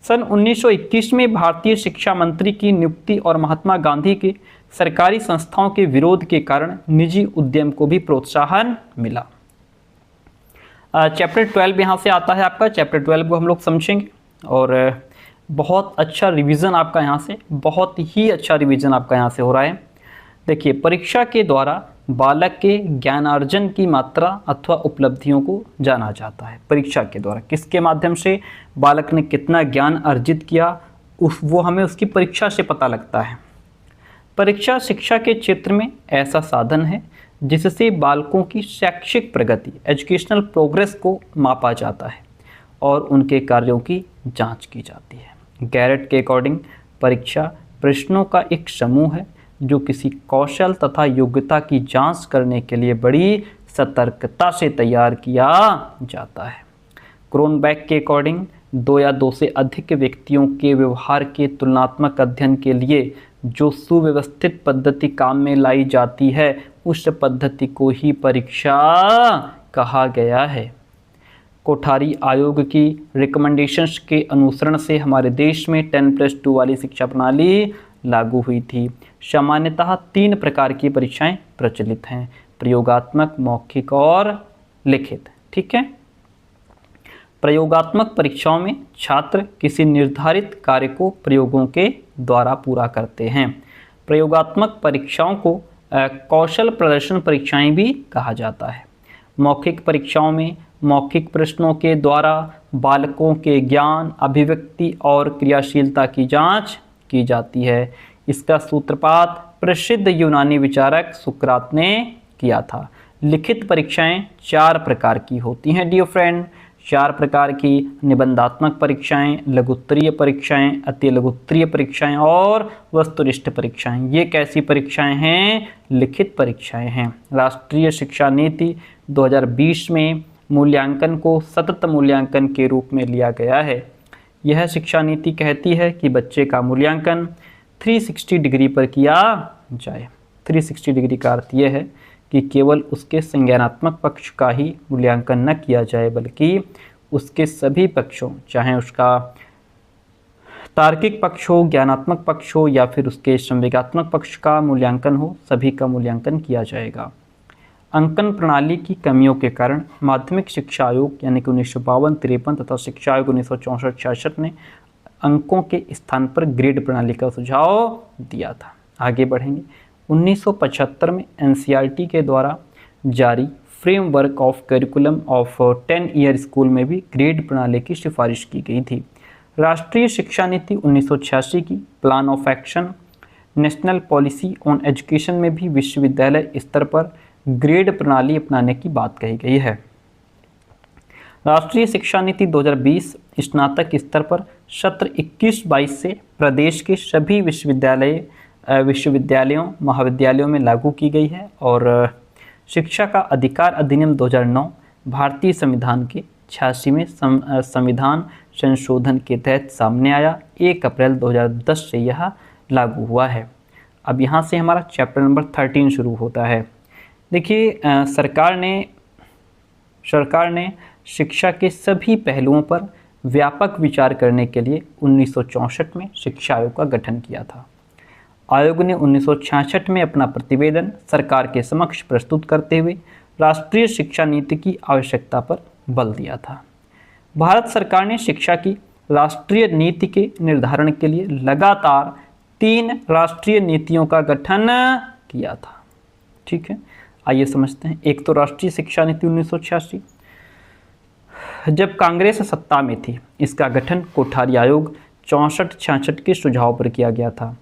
सन 1921 में भारतीय शिक्षा मंत्री की नियुक्ति और महात्मा गांधी के सरकारी संस्थाओं के विरोध के कारण निजी उद्यम को भी प्रोत्साहन मिला। चैप्टर 12 यहाँ से आता है आपका। चैप्टर 12 को हम लोग समझेंगे और बहुत अच्छा रिवीजन आपका यहाँ से, बहुत ही अच्छा रिवीजन आपका यहाँ से हो रहा है। देखिए, परीक्षा के द्वारा बालक के ज्ञानार्जन की मात्रा अथवा उपलब्धियों को जाना जाता है। परीक्षा के द्वारा किसके माध्यम से बालक ने कितना ज्ञान अर्जित किया वो हमें उसकी परीक्षा से पता लगता है। परीक्षा शिक्षा के क्षेत्र में ऐसा साधन है जिससे बालकों की शैक्षिक प्रगति, एजुकेशनल प्रोग्रेस को मापा जाता है और उनके कार्यों की जांच की जाती है। गैरेट के अकॉर्डिंग परीक्षा प्रश्नों का एक समूह है जो किसी कौशल तथा योग्यता की जांच करने के लिए बड़ी सतर्कता से तैयार किया जाता है। क्रोनबैक के अकॉर्डिंग 2 या 2 से अधिक व्यक्तियों के व्यवहार के तुलनात्मक अध्ययन के लिए जो सुव्यवस्थित पद्धति काम में लाई जाती है उस पद्धति को ही परीक्षा कहा गया है। कोठारी आयोग की रिकमेंडेशंस के अनुसरण से हमारे देश में 10+2 वाली शिक्षा प्रणाली लागू हुई थी। सामान्यतः 3 प्रकार की परीक्षाएं प्रचलित हैं, प्रयोगात्मक, मौखिक और लिखित। ठीक है। प्रयोगात्मक परीक्षाओं में छात्र किसी निर्धारित कार्य को प्रयोगों के द्वारा पूरा करते हैं। प्रयोगात्मक परीक्षाओं को कौशल प्रदर्शन परीक्षाएं भी कहा जाता है। मौखिक परीक्षाओं में मौखिक प्रश्नों के द्वारा बालकों के ज्ञान, अभिव्यक्ति और क्रियाशीलता की जांच की जाती है। इसका सूत्रपात प्रसिद्ध यूनानी विचारक सुकरात ने किया था। लिखित परीक्षाएं 4 प्रकार की होती हैं डियर फ्रेंड, 4 प्रकार की: निबंधात्मक परीक्षाएं, लघुत्तरीय परीक्षाएं, अति लघुत्तरीय परीक्षाएं और वस्तुनिष्ठ परीक्षाएं। ये कैसी परीक्षाएं हैं? लिखित परीक्षाएं हैं। राष्ट्रीय शिक्षा नीति 2020 में मूल्यांकन को सतत मूल्यांकन के रूप में लिया गया है। यह शिक्षा नीति कहती है कि बच्चे का मूल्यांकन 360 डिग्री पर किया जाए। 360 डिग्री का अर्थ यह है कि केवल उसके संज्ञानात्मक पक्ष का ही मूल्यांकन न किया जाए, बल्कि उसके सभी पक्षों, चाहे उसका तार्किक पक्ष हो, ज्ञानात्मक पक्ष हो या फिर उसके संवेगात्मक पक्ष का मूल्यांकन हो, सभी का मूल्यांकन किया जाएगा। अंकन प्रणाली की कमियों के कारण माध्यमिक शिक्षा आयोग यानी कि 1952-53 तथा शिक्षा आयोग 1964-66 ने अंकों के स्थान पर ग्रेड प्रणाली का सुझाव दिया था। आगे बढ़ेंगे। 1975 में एनसीईआरटी के द्वारा जारी framework of curriculum of 10 year school में भी ग्रेड प्रणाली की सिफारिश की गई थी। राष्ट्रीय शिक्षा नीति 1986 की plan of action national policy on education में भी विश्वविद्यालय स्तर पर ग्रेड प्रणाली अपनाने की बात कही गई है। राष्ट्रीय शिक्षा नीति 2020 स्नातक स्तर पर सत्र 21-22 से प्रदेश के सभी विश्वविद्यालयों महाविद्यालयों में लागू की गई है और शिक्षा का अधिकार अधिनियम 2009 भारतीय संविधान के 86वें संविधान संशोधन के तहत सामने आया। 1 अप्रैल 2010 से यह लागू हुआ है। अब यहाँ से हमारा चैप्टर नंबर 13 शुरू होता है। देखिए, सरकार ने शिक्षा के सभी पहलुओं पर व्यापक विचार करने के लिए 1964 में शिक्षा आयोग का गठन किया था। आयोग ने 1966 में अपना प्रतिवेदन सरकार के समक्ष प्रस्तुत करते हुए राष्ट्रीय शिक्षा नीति की आवश्यकता पर बल दिया था। भारत सरकार ने शिक्षा की राष्ट्रीय नीति के निर्धारण के लिए लगातार 3 राष्ट्रीय नीतियों का गठन किया था। ठीक है, आइए समझते हैं। एक तो राष्ट्रीय शिक्षा नीति 1986, जब कांग्रेस सत्ता में थी, इसका गठन कोठारी आयोग 64-66 के सुझाव पर किया गया था।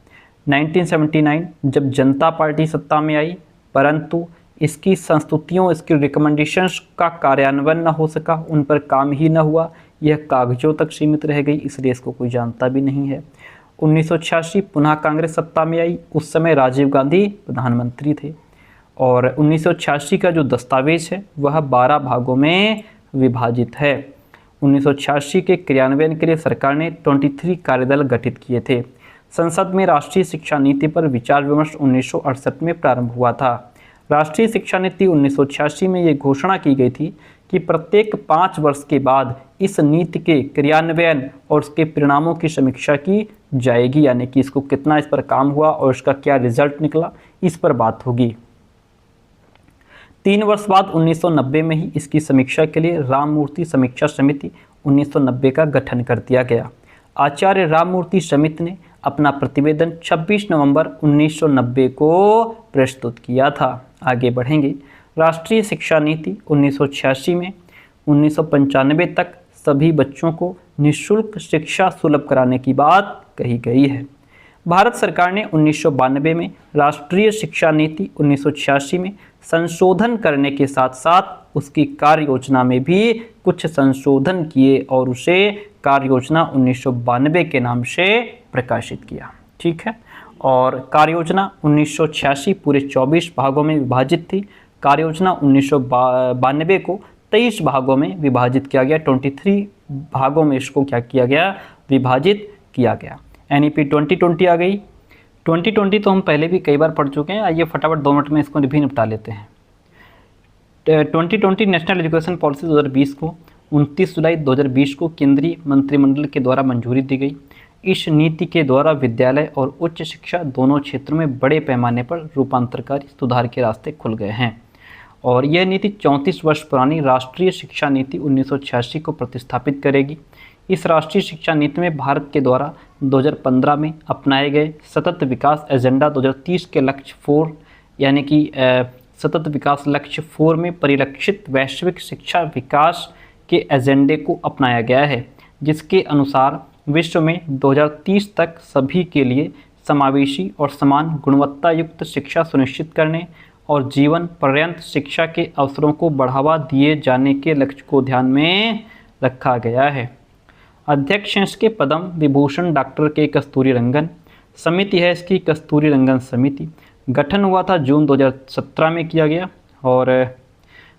1979 जब जनता पार्टी सत्ता में आई, परंतु इसकी संस्तुतियों, इसकी रिकमेंडेशंस का कार्यान्वयन न हो सका, उन पर काम ही न हुआ, यह कागजों तक सीमित रह गई, इसलिए इसको कोई जानता भी नहीं है। 1986 पुनः कांग्रेस सत्ता में आई, उस समय राजीव गांधी प्रधानमंत्री थे और 1986 का जो दस्तावेज है वह 12 भागों में विभाजित है। 1986 के क्रियान्वयन के लिए सरकार ने 23 कार्यदल गठित किए थे। संसद में राष्ट्रीय शिक्षा नीति पर विचार विमर्श 1968 में प्रारंभ हुआ था। राष्ट्रीय शिक्षा नीति 1986 में ये घोषणा की गई थी कि प्रत्येक 5 वर्ष के बाद इस नीति के क्रियान्वयन और उसके परिणामों की समीक्षा की जाएगी, यानी कि इसको कितना इस पर काम हुआ और इसका क्या रिजल्ट निकला, इस पर बात होगी। 3 वर्ष बाद 1990 में ही इसकी समीक्षा के लिए राममूर्ति समीक्षा समिति 1990 का गठन कर दिया गया। आचार्य राममूर्ति समिति ने अपना प्रतिवेदन 26 नवंबर 1990 को प्रस्तुत किया था। आगे बढ़ेंगे। राष्ट्रीय शिक्षा नीति 1986 में 1995 तक सभी बच्चों को निःशुल्क शिक्षा सुलभ कराने की बात कही गई है। भारत सरकार ने 1992 में राष्ट्रीय शिक्षा नीति 1986 में संशोधन करने के साथ साथ उसकी कार्य योजना में भी कुछ संशोधन किए और उसे कार्य योजना 1992 के नाम से प्रकाशित किया। ठीक है, और कार्य योजना 1986 पूरे 24 भागों में विभाजित थी। कार्य योजना 1992 को 23 भागों में विभाजित किया गया। 23 भागों में इसको क्या किया गया? विभाजित किया गया। NEP 2020 आ गई। 2020 तो हम पहले भी कई बार पढ़ चुके हैं, आइए फटाफट 2 मिनट में इसको भी निपटा लेते हैं। 2020 नेशनल एजुकेशन पॉलिसी 2020 को 29 जुलाई 2020 को केंद्रीय मंत्रिमंडल के द्वारा मंजूरी दी गई। इस नीति के द्वारा विद्यालय और उच्च शिक्षा दोनों क्षेत्रों में बड़े पैमाने पर रूपांतरकारी सुधार के रास्ते खुल गए हैं और यह नीति 34 वर्ष पुरानी राष्ट्रीय शिक्षा नीति 1986 को प्रतिस्थापित करेगी। इस राष्ट्रीय शिक्षा नीति में भारत के द्वारा 2015 में अपनाए गए सतत विकास एजेंडा 2030 के लक्ष्य 4 यानी कि सतत विकास लक्ष्य 4 में परिलक्षित वैश्विक शिक्षा विकास के एजेंडे को अपनाया गया है, जिसके अनुसार विश्व में 2030 तक सभी के लिए समावेशी और समान गुणवत्ता युक्त शिक्षा सुनिश्चित करने और जीवन पर्यंत शिक्षा के अवसरों को बढ़ावा दिए जाने के लक्ष्य को ध्यान में रखा गया है। अध्यक्ष हैं इसके पद्म विभूषण डॉक्टर के कस्तूरी रंगन। समिति है इसकी कस्तूरी रंगन समिति। गठन हुआ था जून 2017 में किया गया और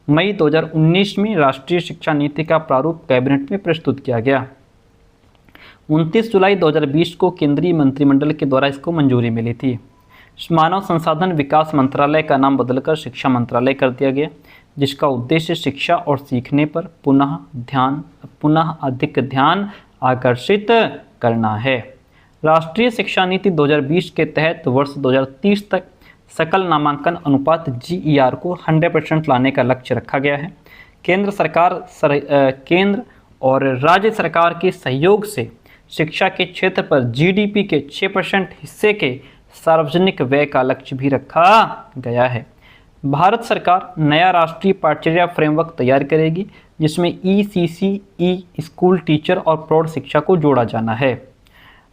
मई 2019 में राष्ट्रीय शिक्षा नीति का प्रारूप कैबिनेट में प्रस्तुत किया गया। 29 जुलाई 2020 को केंद्रीय मंत्रिमंडल के द्वारा इसको मंजूरी मिली थी। मानव संसाधन विकास मंत्रालय का नाम बदलकर शिक्षा मंत्रालय कर दिया गया, जिसका उद्देश्य शिक्षा और सीखने पर पुनः अधिक ध्यान आकर्षित करना है। राष्ट्रीय शिक्षा नीति 2020 के तहत वर्ष 2030 तक सकल नामांकन अनुपात GER को 100% लाने का लक्ष्य रखा गया है। केंद्र और राज्य सरकार के सहयोग से शिक्षा के क्षेत्र पर GDP के 6% हिस्से के सार्वजनिक व्यय का लक्ष्य भी रखा गया है। भारत सरकार नया राष्ट्रीय पाठ्यचर्या फ्रेमवर्क तैयार करेगी, जिसमें ECCE स्कूल टीचर और प्रौढ़ शिक्षा को जोड़ा जाना है।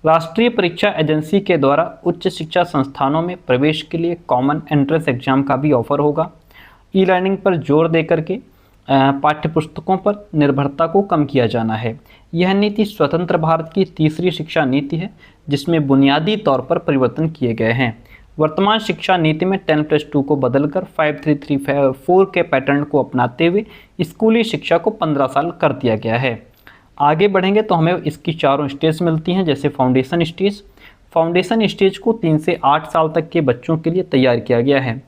राष्ट्रीय परीक्षा एजेंसी के द्वारा उच्च शिक्षा संस्थानों में प्रवेश के लिए कॉमन एंट्रेंस एग्जाम का भी ऑफर होगा। ई-लर्निंग पर जोर देकर के पाठ्यपुस्तकों पर निर्भरता को कम किया जाना है। यह नीति स्वतंत्र भारत की तीसरी शिक्षा नीति है, जिसमें बुनियादी तौर पर परिवर्तन किए गए हैं। वर्तमान शिक्षा नीति में 10+2 को बदलकर 5-3-3-4 के पैटर्न को अपनाते हुए स्कूली शिक्षा को 15 साल कर दिया गया है। आगे बढ़ेंगे तो हमें इसकी चारों स्टेज मिलती हैं, जैसे फाउंडेशन स्टेज। फाउंडेशन स्टेज को 3 से 8 साल तक के बच्चों के लिए तैयार किया गया है,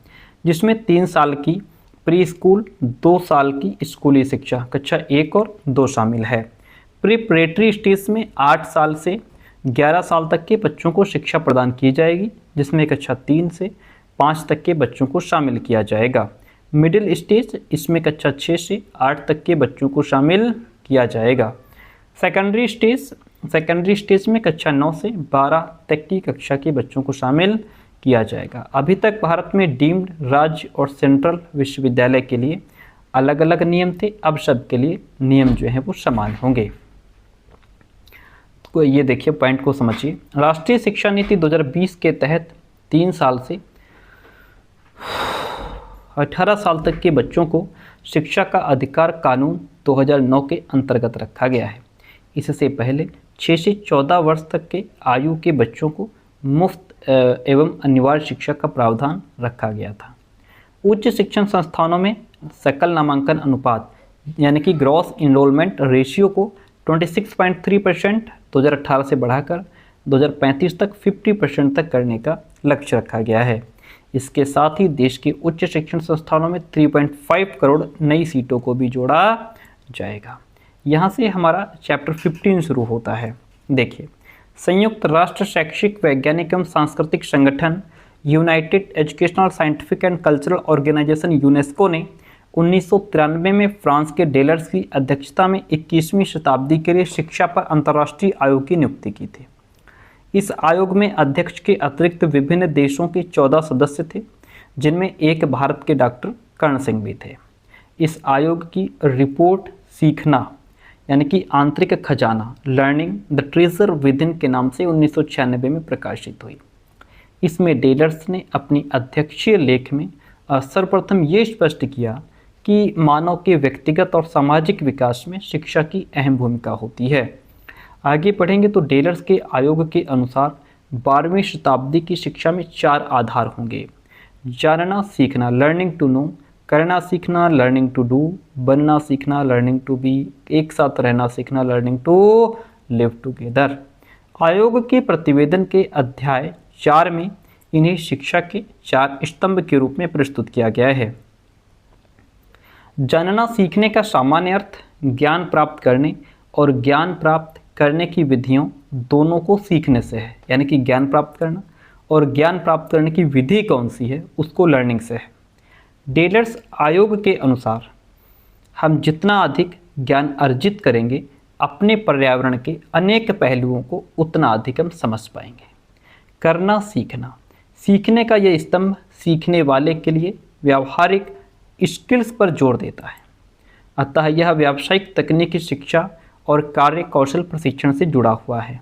जिसमें 3 साल की प्री स्कूल, 2 साल की स्कूली शिक्षा कक्षा 1 और 2 शामिल है। प्रिपरेटरी स्टेज में 8 साल से 11 साल तक के बच्चों को शिक्षा प्रदान की जाएगी, जिसमें कक्षा 3 से 5 तक के बच्चों को शामिल किया जाएगा। मिडिल स्टेज, इसमें कक्षा 6 से 8 तक के बच्चों को शामिल किया जाएगा। सेकेंडरी स्टेज में कक्षा 9 से 12 तक की कक्षा के बच्चों को शामिल किया जाएगा। अभी तक भारत में डीम्ड राज्य और सेंट्रल विश्वविद्यालय के लिए अलग अलग नियम थे, अब सबके लिए नियम जो हैं वो समान होंगे। तो ये देखिए, पॉइंट को समझिए। राष्ट्रीय शिक्षा नीति 2020 के तहत 3 साल से 18 साल तक के बच्चों को शिक्षा का अधिकार कानून 2009 के अंतर्गत रखा गया है। इससे पहले 6 से 14 वर्ष तक के आयु के बच्चों को मुफ्त एवं अनिवार्य शिक्षा का प्रावधान रखा गया था। उच्च शिक्षण संस्थानों में सकल नामांकन अनुपात यानी कि ग्रॉस इनरोलमेंट रेशियो को 26.3% 2018 से बढ़ाकर 2035 तक 50% तक करने का लक्ष्य रखा गया है। इसके साथ ही देश के उच्च शिक्षण संस्थानों में 3.5 करोड़ नई सीटों को भी जोड़ा जाएगा। यहाँ से हमारा चैप्टर 15 शुरू होता है। देखिए, संयुक्त राष्ट्र शैक्षिक वैज्ञानिक एवं सांस्कृतिक संगठन United Educational Scientific and Cultural Organization UNESCO ने 1993 में फ्रांस के डेलर्स की अध्यक्षता में 21वीं शताब्दी के लिए शिक्षा पर अंतर्राष्ट्रीय आयोग की नियुक्ति की थी। इस आयोग में अध्यक्ष के अतिरिक्त विभिन्न देशों के 14 सदस्य थे, जिनमें एक भारत के डॉक्टर कर्ण सिंह भी थे। इस आयोग की रिपोर्ट सीखना यानी कि आंतरिक खजाना, लर्निंग द ट्रेजर विदिन के नाम से 1996 में प्रकाशित हुई। इसमें डेलर्स ने अपनी अध्यक्षीय लेख में सर्वप्रथम ये स्पष्ट किया कि मानव के व्यक्तिगत और सामाजिक विकास में शिक्षा की अहम भूमिका होती है। आगे पढ़ेंगे तो डेलर्स के आयोग के अनुसार 12वीं शताब्दी की शिक्षा में 4 आधार होंगे: जानना सीखना, लर्निंग टू नो; करना सीखना, लर्निंग टू डू; बनना सीखना, लर्निंग टू बी; एक साथ रहना सीखना, लर्निंग टू लिव टुगेदर। आयोग के प्रतिवेदन के अध्याय 4 में इन्हें शिक्षा के 4 स्तंभ के रूप में प्रस्तुत किया गया है। जानना सीखने का सामान्य अर्थ ज्ञान प्राप्त करने और ज्ञान प्राप्त करने की विधियों दोनों को सीखने से है, यानी कि ज्ञान प्राप्त करना और ज्ञान प्राप्त करने की विधि कौन सी है उसको लर्निंग से है। डेलर्स आयोग के अनुसार हम जितना अधिक ज्ञान अर्जित करेंगे, अपने पर्यावरण के अनेक पहलुओं को उतना अधिक हम समझ पाएंगे। करना सीखना, सीखने का यह स्तंभ सीखने वाले के लिए व्यावहारिक स्किल्स पर जोर देता है, अतः यह व्यावसायिक तकनीकी शिक्षा और कार्य कौशल प्रशिक्षण से जुड़ा हुआ है।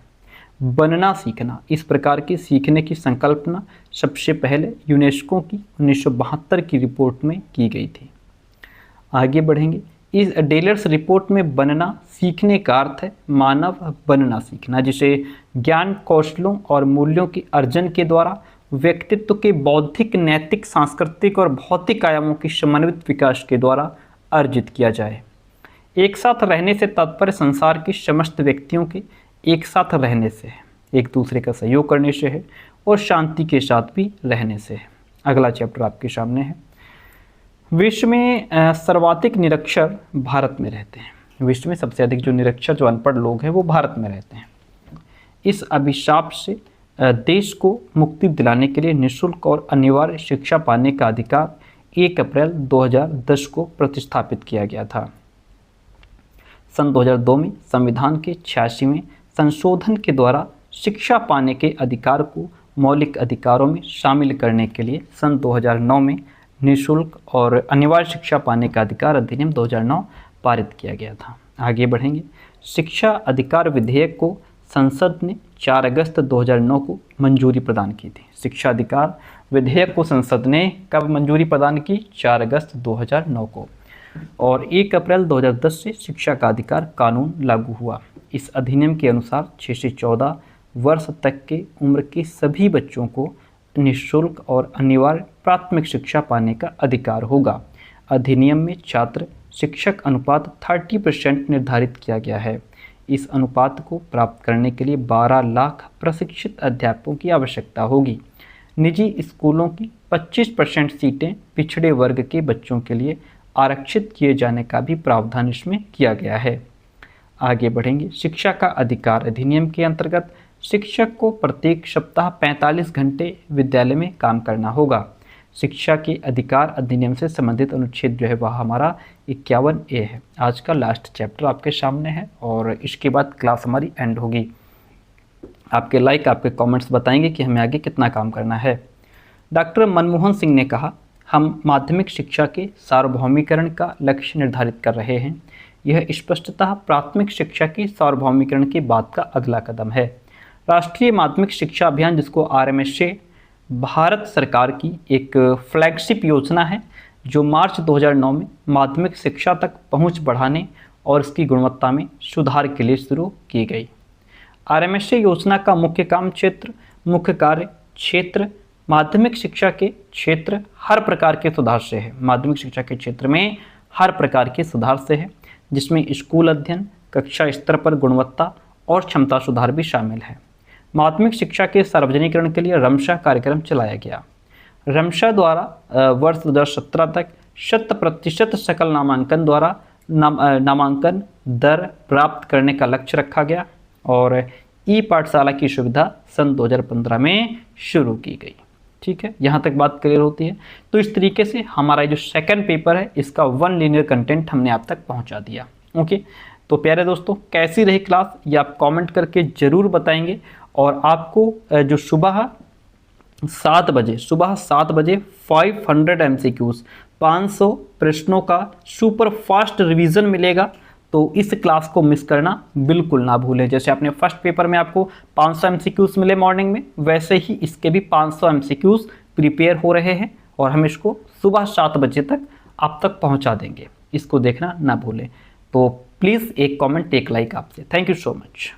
बनना सीखना, इस प्रकार की सीखने की संकल्पना सबसे पहले यूनेस्को की 1972 की रिपोर्ट में की गई थी। आगे बढ़ेंगे। इस डेलर्स रिपोर्ट में बनना सीखने का अर्थ है मानव बनना सीखना, जिसे ज्ञान, कौशलों और मूल्यों के अर्जन के द्वारा व्यक्तित्व के बौद्धिक, नैतिक, सांस्कृतिक और भौतिक आयामों के समन्वित विकास के द्वारा अर्जित किया जाए। एक साथ रहने से तात्पर्य संसार के समस्त व्यक्तियों के एक साथ रहने से है, एक दूसरे का सहयोग करने से है और शांति के साथ भी रहने से है। अगला चैप्टर आपके सामने है। विश्व में सर्वाधिक निरक्षर भारत में रहते हैं। विश्व में सबसे अधिक जो निरक्षर, जो अनपढ़ लोग हैं वो भारत में रहते हैं। इस अभिशाप से देश को मुक्ति दिलाने के लिए निःशुल्क और अनिवार्य शिक्षा पाने का अधिकार 1 अप्रैल 2010 को प्रतिस्थापित किया गया था। सन 2002 में संविधान के 86वें संशोधन के द्वारा शिक्षा पाने के अधिकार को मौलिक अधिकारों में शामिल करने के लिए सन 2009 में निःशुल्क और अनिवार्य शिक्षा पाने का अधिकार अधिनियम 2009 पारित किया गया था। आगे बढ़ेंगे। शिक्षा अधिकार विधेयक को संसद ने 4 अगस्त 2009 को मंजूरी प्रदान की थी। शिक्षा अधिकार विधेयक को संसद ने कब मंजूरी प्रदान की? 4 अगस्त 2009 को। और 1 अप्रैल 2010 से शिक्षा का अधिकार कानून लागू हुआ। इस अधिनियम के अनुसार 6 से 14 वर्ष तक के उम्र के सभी बच्चों को निःशुल्क और अनिवार्य प्राथमिक शिक्षा पाने का अधिकार होगा। अधिनियम में छात्र शिक्षक अनुपात 30% निर्धारित किया गया है। इस अनुपात को प्राप्त करने के लिए 12 लाख प्रशिक्षित अध्यापकों की आवश्यकता होगी। निजी स्कूलों की 25% सीटें पिछड़े वर्ग के बच्चों के लिए आरक्षित किए जाने का भी प्रावधान इसमें किया गया है। आगे बढ़ेंगे। शिक्षा का अधिकार अधिनियम के अंतर्गत शिक्षक को प्रत्येक सप्ताह 45 घंटे विद्यालय में काम करना होगा। शिक्षा के अधिकार अधिनियम से संबंधित अनुच्छेद जो है वह हमारा 51A है। आज का लास्ट चैप्टर आपके सामने है और इसके बाद क्लास हमारी एंड होगी। आपके लाइक, आपके कमेंट्स बताएंगे कि हमें आगे कितना काम करना है। डॉक्टर मनमोहन सिंह ने कहा, हम माध्यमिक शिक्षा के सार्वभौमिकरण का लक्ष्य निर्धारित कर रहे हैं। यह स्पष्टतः प्राथमिक शिक्षा के सार्वभौमिकरण के बाद का अगला कदम है। राष्ट्रीय माध्यमिक शिक्षा अभियान, जिसको RMSA भारत सरकार की एक फ्लैगशिप योजना है, जो मार्च 2009 में माध्यमिक शिक्षा तक पहुंच बढ़ाने और इसकी गुणवत्ता में सुधार के लिए शुरू की गई। RMSA योजना का मुख्य काम क्षेत्र, मुख्य कार्य क्षेत्र माध्यमिक शिक्षा के क्षेत्र हर प्रकार के सुधार से है। माध्यमिक शिक्षा के क्षेत्र में हर प्रकार के सुधार से है, जिसमें स्कूल अध्ययन, कक्षा स्तर पर गुणवत्ता और क्षमता सुधार भी शामिल है। माध्यमिक शिक्षा के सार्वजनिकरण के लिए रमशा कार्यक्रम चलाया गया। रमशा द्वारा वर्ष 2017 तक 100% सकल नामांकन द्वारा नामांकन दर प्राप्त करने का लक्ष्य रखा गया और ई-पाठशाला की सुविधा सन 2015 में शुरू की गई। ठीक है, यहाँ तक बात क्लियर होती है। तो इस तरीके से हमारा जो सेकंड पेपर है इसका 1 लीनियर कंटेंट हमने आप तक पहुँचा दिया। ओके, तो प्यारे दोस्तों, कैसी रही क्लास ये आप कमेंट करके ज़रूर बताएंगे। और आपको जो सुबह 7 बजे 500 MCQs 500 प्रश्नों का सुपर फास्ट रिवीजन मिलेगा। तो इस क्लास को मिस करना बिल्कुल ना भूलें। जैसे आपने फर्स्ट पेपर में आपको 500 MCQs मिले मॉर्निंग में, वैसे ही इसके भी 500 MCQs प्रिपेयर हो रहे हैं और हम इसको सुबह 7 बजे तक आप तक पहुंचा देंगे। इसको देखना ना भूलें। तो प्लीज़ एक कमेंट, एक लाइक आपसे। Thank you so much.